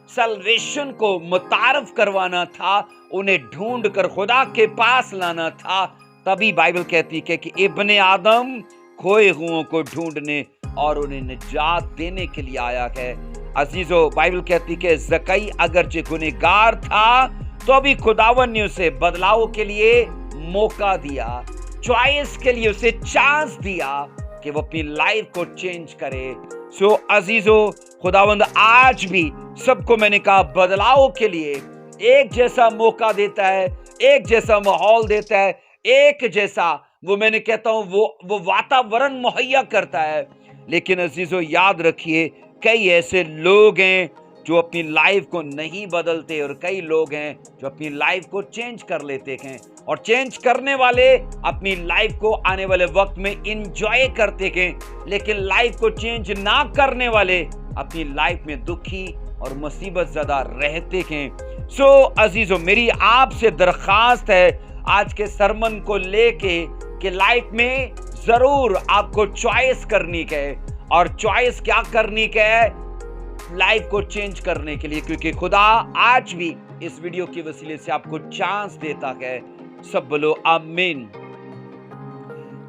सल्वेशन को मुतारफ करवाना था, उन्हें ढूंढ कर खुदा के पास लाना था। तभी बाइबल कहती है कि इब्ने आदम खोए हुओं को ढूंढने और उन्हें निजात देने के लिए आया है। अजीजों, बाइबल कहती है कि ज़कई अगरचे गुनहगार था तो भी खुदावंद ने उसे बदलाव के लिए मौका दिया, चॉइस के लिए उसे चांस दिया कि वो अपनी लाइफ को चेंज करे। सो अजीजों, खुदावंद आज भी सबको, मैंने कहा, बदलाव के लिए एक जैसा मौका देता है, एक जैसा माहौल देता है, एक जैसा वो, मैंने कहता हूं, वो वातावरण मुहैया करता है। लेकिन अजीजों, याद रखिए, कई ऐसे लोग हैं जो अपनी लाइफ को नहीं बदलते और कई लोग हैं जो अपनी लाइफ को चेंज कर लेते हैं। और चेंज करने वाले अपनी लाइफ को आने वाले वक्त में एंजॉय करते हैं, लेकिन लाइफ को चेंज ना करने वाले अपनी लाइफ में दुखी और मुसीबत ज़्यादा रहते हैं। सो अजीजों, मेरी आपसे दरख्वास्त है आज के सरमन को लेके कि लाइफ में जरूर आपको चॉइस करनी है। और चॉइस क्या करनी है? लाइफ को चेंज करने के लिए, क्योंकि खुदा आज भी इस वीडियो के वसीले से आपको चांस देता है। सब बोलो आमीन।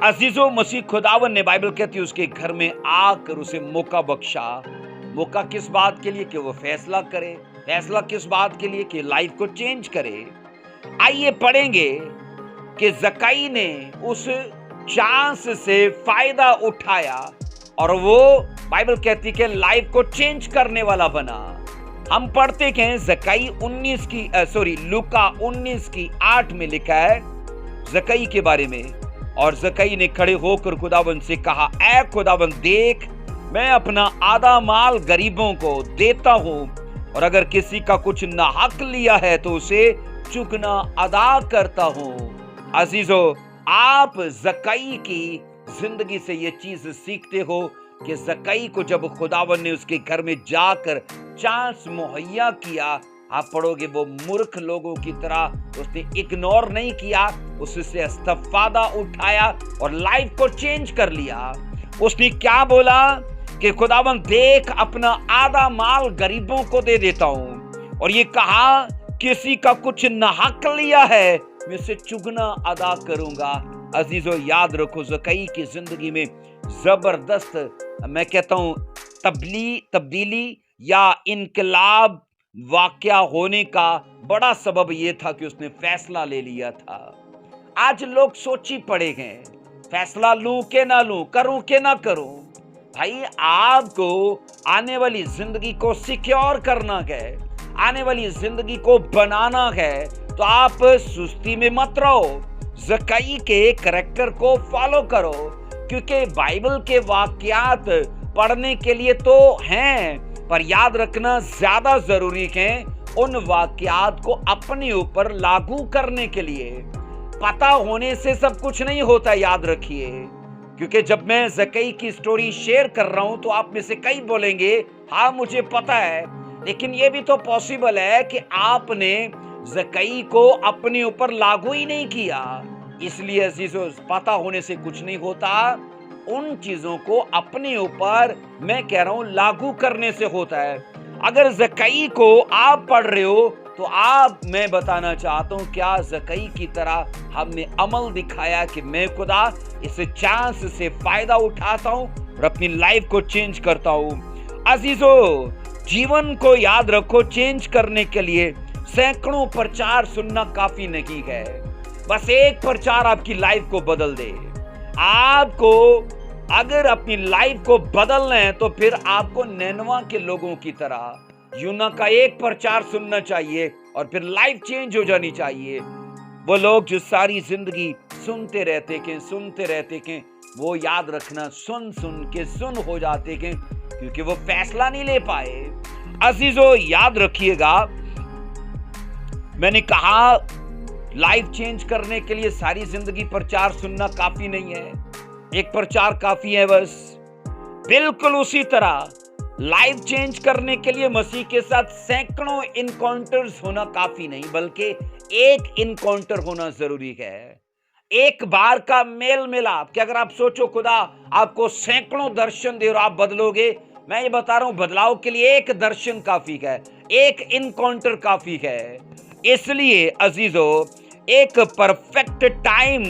अजीजों, मसीह खुदावन ने, बाइबल कहती है, उसके घर में आकर उसे मौका बख्शा। मौका किस बात के लिए? कि वो फैसला करे। फैसला किस बात के लिए? कि लाइफ को चेंज करे। आइए पढ़ेंगे کہ زکئی نے اس چانس سے فائدہ اٹھایا اور وہ بائبل کہتی کہ لائف کو چینج کرنے والا بنا۔ ہم پڑھتے ہیں زکئی لوکا 19:8 میں لکھا ہے زکئی کے بارے میں، اور زکئی نے کھڑے ہو کر خداوند سے کہا، اے خداوند دیکھ، میں اپنا آدھا مال غریبوں کو دیتا ہوں، اور اگر کسی کا کچھ ناحق لیا ہے تو اسے چکنا ادا کرتا ہوں۔ عزیزو، آپ زکئی کی زندگی سے یہ چیز سیکھتے ہو کہ زکئی کو جب خداوند نے اس کے گھر میں جا کر چانس مہیا کیا، آپ پڑھو گے وہ مورخ لوگوں کی طرح اس نے اگنور نہیں کیا، اس سے استفادہ اٹھایا اور لائف کو چینج کر لیا۔ اس نے کیا بولا کہ خداوند دیکھ، اپنا آدھا مال غریبوں کو دے دیتا ہوں، اور یہ کہا کسی کا کچھ ناحق لیا ہے میں اسے چگنا ادا کروں گا۔ عزیزو، یاد رکھو زکئی کی زندگی میں زبردست میں کہتا ہوں تبدیلی یا انقلاب واقعہ ہونے کا بڑا سبب یہ تھا کہ اس نے فیصلہ لے لیا تھا۔ آج لوگ سوچی پڑے ہیں، فیصلہ لوں کہ نہ لوں، کروں کہ نہ کروں۔ بھائی، آپ کو آنے والی زندگی کو سیکیور کرنا ہے، آنے والی زندگی کو بنانا ہے، تو آپ سستی میں مت رہو، زکئی کے کریکٹر کو فالو کرو، کیونکہ بائبل کے واقعات پڑھنے کے لیے تو ہیں، پر یاد رکھنا زیادہ ضروری ہے ان واقعات کو اپنے اوپر لاگو کرنے کے لیے۔ پتہ ہونے سے سب کچھ نہیں ہوتا، یاد رکھیے، کیونکہ جب میں زکئی کی سٹوری شیئر کر رہا ہوں تو آپ میں سے کئی بولیں گے ہاں مجھے پتہ ہے، لیکن یہ بھی تو پاسبل ہے کہ آپ نے زکئی کو اپنے اوپر لاگو ہی نہیں کیا۔ اس لیے عزیزو، پتہ ہونے سے کچھ نہیں ہوتا، ان چیزوں کو اپنے اوپر میں کہہ رہا ہوں لاگو کرنے سے ہوتا ہے۔ اگر زکئی کو آپ پڑھ رہے ہو تو میں بتانا چاہتا ہوں، کیا زکئی کی طرح ہم نے عمل دکھایا کہ میں خدا اس چانس سے فائدہ اٹھاتا ہوں اور اپنی لائف کو چینج کرتا ہوں۔ عزیزو، جیون کو یاد رکھو، چینج کرنے کے لیے سینکڑوں پرچار سننا کافی نہیں ہے، بس ایک پرچار آپ کی لائف کو بدل دے۔ آپ کو اگر اپنی لائف کو بدلنا ہے تو پھر آپ کو نینوا کے لوگوں کی طرح یونا کا ایک پرچار سننا چاہیے اور پھر لائف چینج ہو جانی چاہیے۔ وہ لوگ جو ساری زندگی سنتے رہتے کہ وہ یاد رکھنا سن کے سن ہو جاتے کہ کیونکہ وہ فیصلہ نہیں لے پائے۔ عزیزو، یاد رکھیے گا، میں نے کہا لائف چینج کرنے کے لیے ساری زندگی پرچار سننا کافی نہیں ہے، ایک پرچار کافی ہے بس۔ بالکل اسی طرح لائف چینج کرنے کے لیے مسیح کے ساتھ سینکڑوں انکاؤنٹرز ہونا کافی نہیں، بلکہ ایک انکاؤنٹر ہونا ضروری ہے، ایک بار کا میل ملاپ۔ کہ اگر آپ سوچو خدا آپ کو سینکڑوں درشن دے اور آپ بدلو گے، میں یہ بتا رہا ہوں بدلاؤ کے لیے ایک درشن کافی ہے، ایک انکاؤنٹر کافی ہے۔ اس لیے عزیزو، ایک پرفیکٹ ٹائم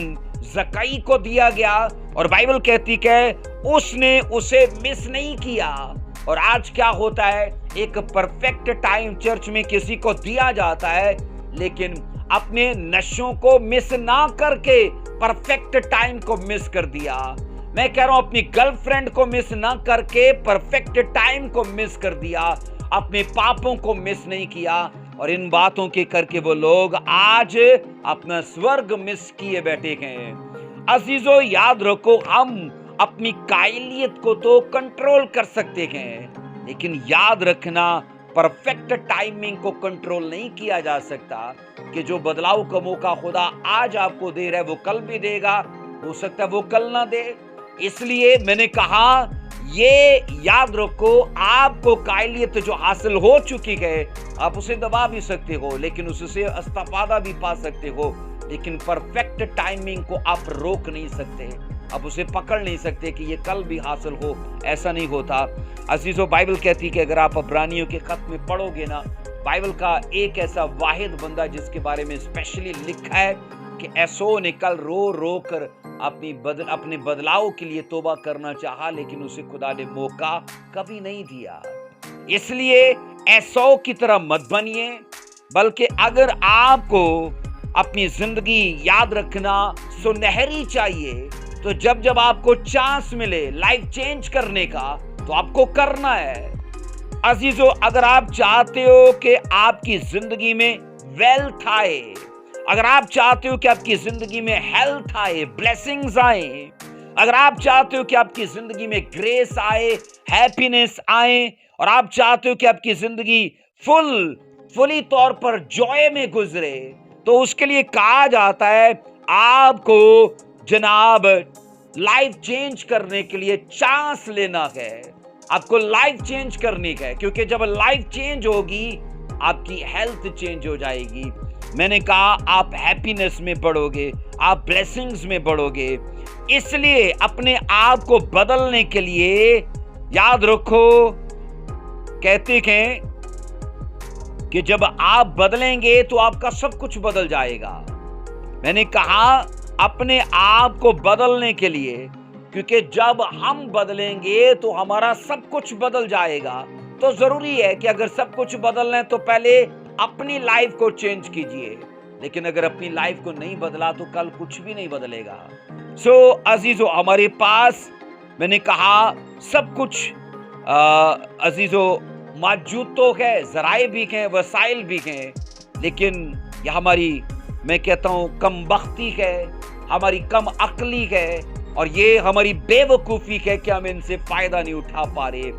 زکئی کو دیا گیا اور بائبل کہتی کہ اس نے اسے مس نہیں کیا۔ اور آج کیا ہوتا ہے، ایک پرفیکٹ ٹائم چرچ میں کسی کو دیا جاتا ہے، لیکن اپنے نشوں کو مس نہ کر کے پرفیکٹ ٹائم کو مس کر دیا۔ میں کہہ رہا ہوں اپنی گرل فرینڈ کو مس نہ کر کے پرفیکٹ ٹائم کو مس کر دیا، اپنے پاپوں کو مس نہیں کیا، اور ان باتوں کے کر کے وہ لوگ آج اپنا سورگ مس کیے بیٹھے ہیں۔ عزیزو، یاد رکھو، ہم اپنی قائلیت کو تو کنٹرول کر سکتے ہیں، لیکن یاد رکھنا پرفیکٹ ٹائمنگ کو کنٹرول نہیں کیا جا سکتا، کہ جو بدلاؤ کا موقع خدا آج آپ کو دے رہا ہے وہ کل بھی دے گا، ہو سکتا ہے وہ کل نہ دے۔ اس لیے میں نے کہا یہ یاد رکھو، آپ کو قائلیت جو حاصل ہو چکی ہے آپ اسے دبا بھی سکتے ہو، لیکن اس سے استفادہ بھی پا سکتے ہو، لیکن پرفیکٹ ٹائمنگ کو آپ روک نہیں سکتے، آپ اسے پکڑ نہیں سکتے کہ یہ کل بھی حاصل ہو، ایسا نہیں ہوتا۔ عزیزو، بائبل کہتی کہ اگر آپ عبرانیوں کے خط میں پڑھو گے نا، بائبل کا ایک ایسا واحد بندہ جس کے بارے میں اسپیشلی لکھا ہے کہ ایسو نے کل رو رو کر اپنے بدلاؤ کے لیے توبہ کرنا چاہا، لیکن اسے خدا نے موقع کبھی نہیں دیا۔ اس لیے ایسو کی طرح مت بنیے، بلکہ اگر آپ کو अपनी जिंदगी याद रखना सुनहरी चाहिए। तो जब जब आपको चांस मिले लाइफ चेंज करने का तो आपको करना है। अजीजों, अगर आप चाहते हो कि आपकी जिंदगी में वेल्थ आए, अगर आप चाहते हो कि आपकी जिंदगी में हेल्थ आए, ब्लेसिंग्स आए, अगर आप चाहते हो कि आपकी जिंदगी में ग्रेस आए, हैप्पीनेस आए, और आप चाहते हो कि आपकी जिंदगी फुली तौर पर जॉय में गुजरे, तो उसके लिए कहा जाता है आपको जनाब लाइफ चेंज करने के लिए चांस लेना है। आपको लाइफ चेंज करनी है, क्योंकि जब लाइफ चेंज होगी आपकी हेल्थ चेंज हो जाएगी। मैंने कहा आप हैप्पीनेस में बढ़ोगे, आप ब्लेसिंग्स में बढ़ोगे। इसलिए अपने आप को बदलने के लिए याद रखो, कहते हैं कि जब आप बदलेंगे तो आपका सब कुछ बदल जाएगा। मैंने कहा अपने आप को बदलने के लिए, क्योंकि जब हम बदलेंगे तो हमारा सब कुछ बदल जाएगा। तो जरूरी है कि अगर सब कुछ बदलना है तो पहले अपनी लाइफ को चेंज कीजिए, लेकिन अगर अपनी लाइफ को नहीं बदला तो कल कुछ भी नहीं बदलेगा। सो अजीजों, हमारे पास मैंने कहा सब कुछ अजीजों मौजूद तो है, जराए भी हैं, वसाइल भी हैं, लेकिन ये हमारी, मैं कहता हूं, कम बख्ती है, हमारी कम अक्ली है, और ये हमारी बेवकूफ़ी है कि हम इनसे फायदा नहीं उठा पा रहे।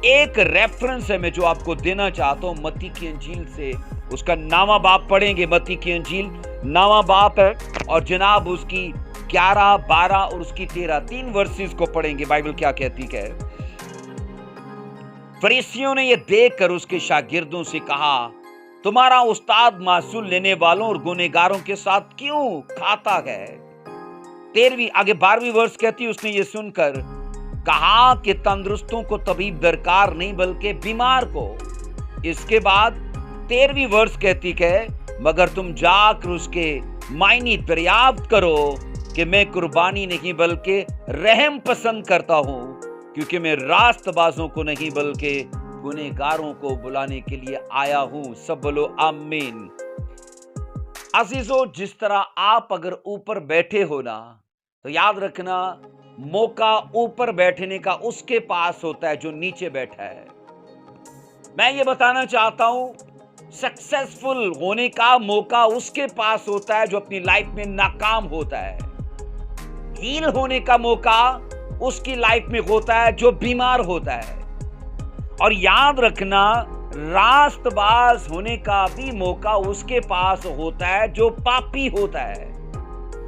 एक रेफरेंस है मैं जो आपको देना चाहता हूं मत्ती की अंजील से, उसका नामा बाप पढ़ेंगे। मत्ती की अंजील नामा बाप है, और जनाब उसकी 11, 12 और उसकी 13 3 वर्सेस को पढ़ेंगे। बाइबल क्या कहती है? फरीसियों ने यह देखकर उसके शागिर्दों से कहा, तुम्हारा उस्ताद मासूल लेने वालों और गुनहगारों के साथ क्यों खाता है? 13वीं आगे 12वीं वर्ष कहती है, उसने ये सुनकर कहा कि तंदुरुस्तों को तबीब दरकार नहीं बल्कि बीमार को। इसके बाद 13वीं वर्ष कहती है, मगर तुम जाकर उसके मायने दरियाफ्त करो कि मैं कुर्बानी नहीं बल्कि रहम पसंद करता हूं, क्योंकि मैं रास्तबाजों को नहीं बल्कि गुनहगारों को बुलाने के लिए आया हूं। सब बोलो आमीन। अजीजों, जिस तरह आप अगर ऊपर बैठे हो ना, तो याद रखना मौका ऊपर बैठने का उसके पास होता है जो नीचे बैठा है। मैं ये बताना चाहता हूं, सक्सेसफुल होने का मौका उसके पास होता है जो अपनी लाइफ में नाकाम होता है। हील होने का मौका उसकी लाइफ में होता है जो बीमार होता है। और याद रखना, रास्तबाज होने का भी मौका उसके पास होता है जो पापी होता है।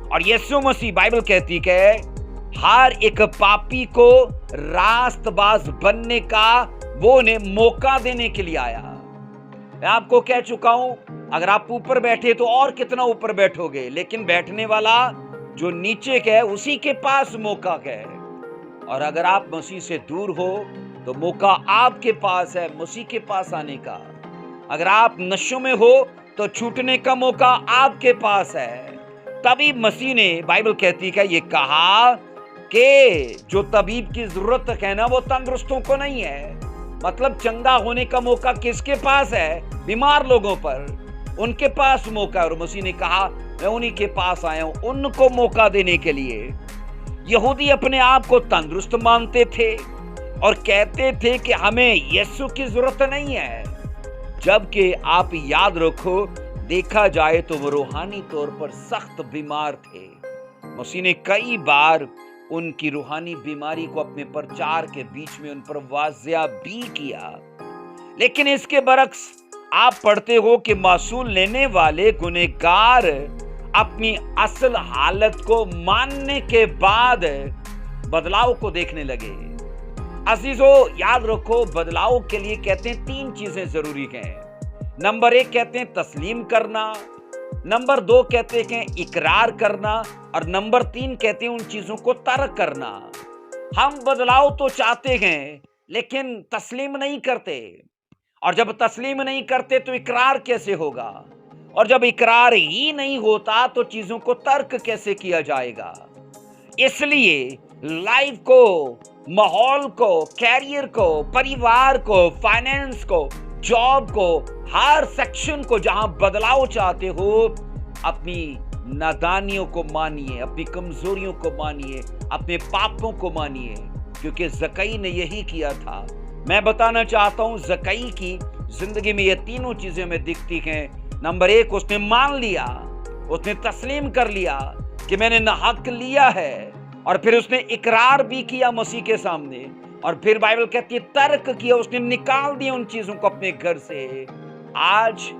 और यीशु मसीह, बाइबल कहती है, हर एक पापी को रास्तबाज बनने का वो उन्हें मौका देने के लिए आया। मैं आपको कह चुका हूं, अगर आप ऊपर बैठे तो और कितना ऊपर बैठोगे, लेकिन बैठने वाला जो नीचे है उसी के पास मौका है। और अगर आप मसीह से दूर हो तो मौका आपके पास है मसीह के पास आने का। अगर आप नशों में हो तो छूटने का मौका आपके पास है। तभी मसीह ने, बाइबल कहती है, ये कहा कि जो तबीब की जरूरत है ना, वो तंदुरुस्तों को नहीं है। मतलब चंगा होने का मौका किसके पास है? बीमार लोगों पर, उनके पास मौका है। और मसीह ने कहा, मैं उन्हीं के पास आया हूं उनको मौका देने के लिए। यहूदी अपने आप को तंदुरुस्त मानते थे और कहते थे कि हमें यीशु की जरूरत नहीं है, जबकि आप याद रखो, देखा जाए तो वो रूहानी तौर पर सख्त बीमार थे। मसीह ने कई बार उनकी रूहानी बीमारी को अपने प्रचार के बीच में उन पर वाज़िया भी किया। लेकिन इसके बरक्स आप पढ़ते हो कि मासूल लेने वाले गुनहगार अपनी असल हालत को मानने के बाद बदलाव को देखने लगे। अजीजों, याद रखो, बदलाव के लिए कहते हैं 3 चीजें जरूरी हैं। नंबर 1 कहते हैं तस्लीम करना, नंबर 2 कहते हैं इकरार करना, और नंबर 3 कहते हैं उन चीजों को तर्क करना। हम बदलाव तो चाहते हैं लेकिन तस्लीम नहीं करते, और जब तस्लीम नहीं करते तो इकरार कैसे होगा, और जब इकरार ही नहीं होता तो चीजों को तर्क कैसे किया जाएगा। इसलिए लाइफ को, माहौल को, कैरियर को, परिवार को, फाइनेंस को, जॉब को, हर सेक्शन को जहां बदलाव चाहते हो, अपनी नादानियों को मानिए, अपनी कमजोरियों को मानिए, अपने पापों को मानिए, क्योंकि ज़कई ने यही किया था। मैं बताना चाहता हूं, ज़कई की जिंदगी में ये तीनों चीजें हमें दिखती हैं। नंबर 1, उसने मान लिया, उसने तस्लीम कर लिया कि मैंने नाहक लिया है, और फिर उसने इकरार भी किया मसीह के सामने, और फिर बाइबल कहती है तर्क किया, उसने निकाल दिया उन चीजों को अपने घर से। आज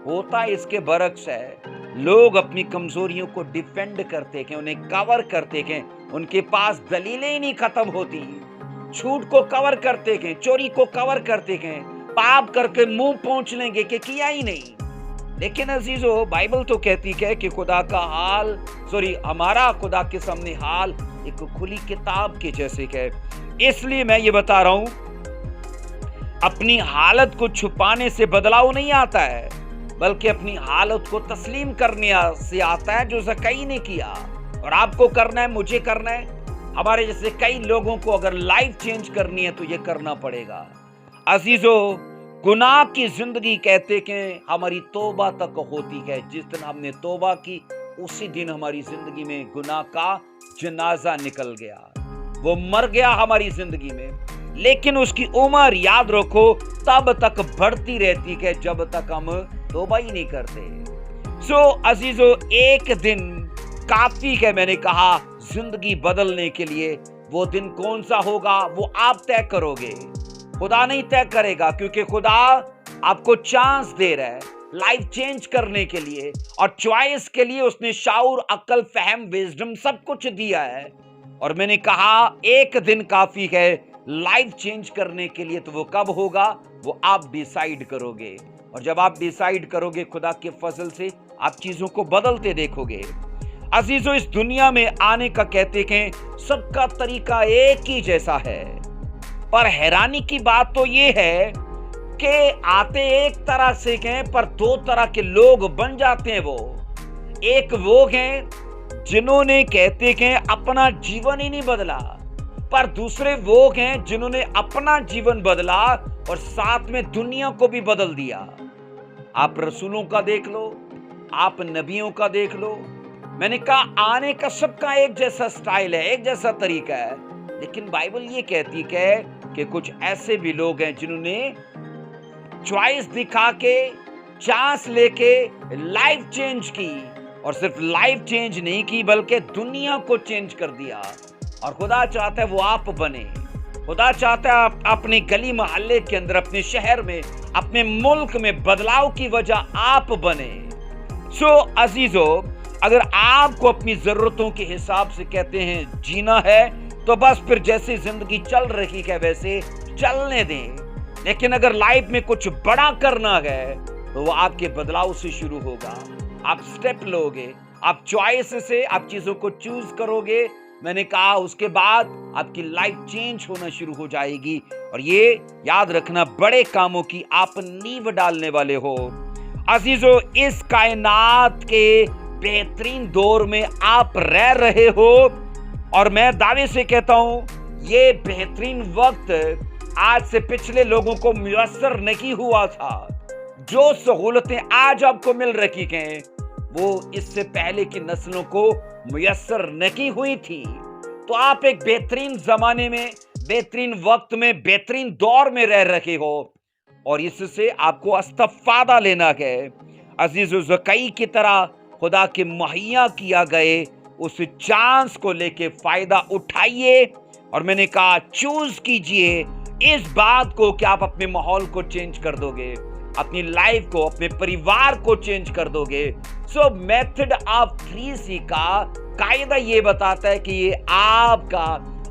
होता इसके बरक्स है, लोग अपनी कमजोरियों को डिफेंड करते हैं, उन्हें कवर करते हैं, उनके पास दलीलें ही नहीं खत्म होती, झूठ को कवर करते हैं, चोरी को कवर करते हैं, पाप करके मुंह पहुंच लेंगे कि किया ही नहीं। लेकिन अजीजों, बाइबल तो कहती है कि खुदा का हाल हमारा खुदा के सामने हाल एक खुली किताब के जैसे है। इसलिए मैं ये बता रहा हूं, अपनी हालत को छुपाने से बदलाव नहीं आता है, बल्कि अपनी हालत को तस्लीम करने से आता है, जो ज़कई ने किया। और आपको करना है, मुझे करना है, हमारे जैसे कई लोगों को अगर लाइफ चेंज करनी है तो ये करना पड़ेगा। अजीजों, गुनाह की जिंदगी कहते कि हमारी तौबा तक होती है। जिस दिन हमने तौबा की, उसी दिन हमारी जिंदगी में गुनाह का जनाजा निकल गया, वो मर गया हमारी जिंदगी में। लेकिन उसकी उम्र, याद रखो, तब तक बढ़ती रहती है जब तक हम तौबा ही नहीं करते। अजीजों, एक दिन काफी है, मैंने कहा, जिंदगी बदलने के लिए। वो दिन कौन सा होगा वो आप तय करोगे, खुदा नहीं तय करेगा, क्योंकि खुदा आपको चांस दे रहा है लाइफ चेंज करने के लिए, और चॉइस के लिए उसने शाऊर, अक्ल, फहम, विजडम सब कुछ दिया है। और मैंने कहा एक दिन काफी है लाइफ चेंज करने के लिए। तो वो कब होगा, वो आप डिसाइड करोगे, और जब आप डिसाइड करोगे खुदा के फजल से, आप चीजों को बदलते देखोगे। अजीजों, इस दुनिया में आने का कहते हैं सबका तरीका एक ही जैसा है, पर हैरानी की बात तो ये है कि आते एक तरह से हैं, पर दो तरह के लोग बन जाते हैं। वो एक वो हैं जिन्होंने कहते हैं अपना जीवन ही नहीं बदला, पर दूसरे वो हैं जिन्होंने अपना जीवन बदला और साथ में दुनिया को भी बदल दिया। आप रसूलों का देख लो, आप नबियों का देख लो। मैंने कहा आने का सबका एक जैसा स्टाइल है, एक जैसा तरीका है, लेकिन बाइबल ये कहती है कि कुछ ऐसे भी लोग हैं जिन्होंने चॉइस दिखा के, चांस लेके लाइफ चेंज की, और सिर्फ लाइफ चेंज नहीं की बल्कि दुनिया को चेंज कर दिया। और खुदा चाहता है वो आप बने। खुदा चाहता है आप अपने गली मोहल्ले के अंदर, अपने शहर में, अपने मुल्क में बदलाव की वजह आप बने। अजीजों, अगर आपको अपनी जरूरतों के हिसाब से कहते हैं जीना है, तो बस फिर जैसे जिंदगी चल रही है वैसे चलने दें। लेकिन अगर लाइफ में कुछ बड़ा करना है तो वो आपके बदलाव से शुरू होगा। आप स्टेप लोगे, आप चॉइस से आप चीजों को चूज करोगे। मैंने कहा उसके बाद आपकी लाइफ चेंज होना शुरू हो जाएगी। और ये याद रखना, बड़े कामों की आप नींव डालने वाले हो। अजीजों, इस कायनात के बेहतरीन दौर में आप रह रहे हो, और मैं दावे से कहता हूं ये बेहतरीन वक्त आज से पिछले लोगों को मुयस्सर नहीं हुआ था। जो सहूलतें आज आपको मिल रही हैं वो इससे पहले की नस्लों को मुयस्सर नहीं हुई थी। तो आप एक बेहतरीन जमाने में, बेहतरीन वक्त में, बेहतरीन दौर में रह रहे हो, और इससे आपको इस्तिफादा लेना है। अजीज़ो, ज़कई की तरह खुदा के मुहैया किया गए उस चांस को लेके फायदा उठाइए। और मैंने कहा चूज कीजिए इस बात को कि आप अपने माहौल को चेंज कर दोगे, अपनी लाइफ को, अपने परिवार को चेंज कर दोगे। मेथड ऑफ 3C का कायदा ये बताता है कि ये आपका,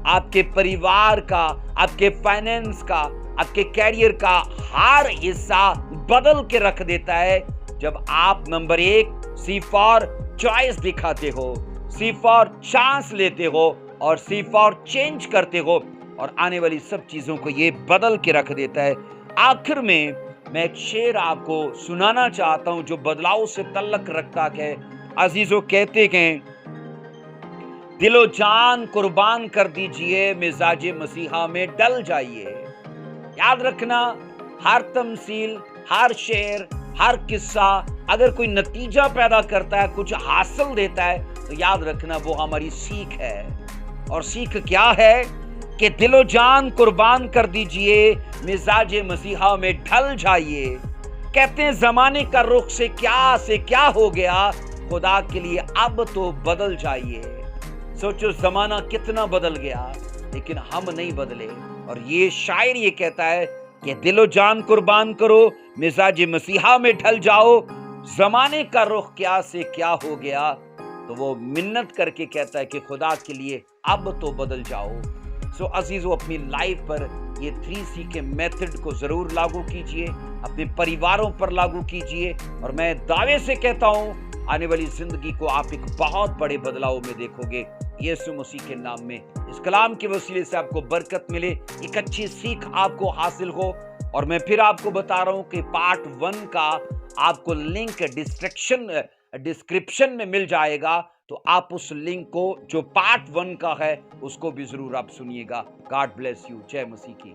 आपके परिवार का, आपके फाइनेंस का, आपके कैरियर का हर हिस्सा बदल के रख देता है जब आप नंबर 1 C फॉर चॉइस दिखाते हो, C फॉर चांस लेते हो, और C फॉर चेंज करते हो, और आने वाली सब चीजों को ये बदल के रख देता है। आखिर में मैं एक शेर आपको सुनाना चाहता हूं जो बदलाव से तल्लक रखता है। अजीजों, कहते हैं दिलो जान कुर्बान कर दीजिए, मिजाजे मसीहा में डल जाइए। याद रखना, हर तमसील, हर शेर, ہر قصہ اگر کوئی نتیجہ پیدا کرتا ہے، کچھ حاصل دیتا ہے، تو یاد رکھنا وہ ہماری سیکھ ہے۔ اور سیکھ کیا ہے کہ دل و جان قربان کر دیجئے، مزاج مسیحا میں ڈھل جائیے۔ کہتے ہیں زمانے کا رخ سے کیا ہو گیا، خدا کے لیے اب تو بدل جائیے۔ سوچو زمانہ کتنا بدل گیا، لیکن ہم نہیں بدلے۔ اور یہ شاعر یہ کہتا ہے کہ دل و جان قربان کرو، مزاج مسیحا میں ڈھل جاؤ، زمانے کا رخ کیا ہو گیا۔ تو وہ منت کر کے کہتا ہے کہ خدا کے لیے اب تو بدل جاؤ۔ سو عزیزو، اپنی لائف پر یہ 3C کے میتھڈ کو ضرور لاگو کیجئے، اپنے پریواروں پر لاگو کیجئے، اور میں دعوے سے کہتا ہوں آنے والی زندگی کو آپ ایک بہت بڑے بدلاؤ میں دیکھو گے، یسوع مسیح کے نام میں۔ اس کلام کے وسیلے سے آپ کو برکت ملے، ایک اچھی سیکھ آپ کو حاصل ہو۔ اور میں پھر آپ کو بتا رہا ہوں کہ پارٹ 1 کا آپ کو لنک ڈسکرپشن میں مل جائے گا، تو آپ اس لنک کو جو پارٹ 1 کا ہے اس کو بھی ضرور آپ سنیے گا۔ God bless you. جے مسیح کی۔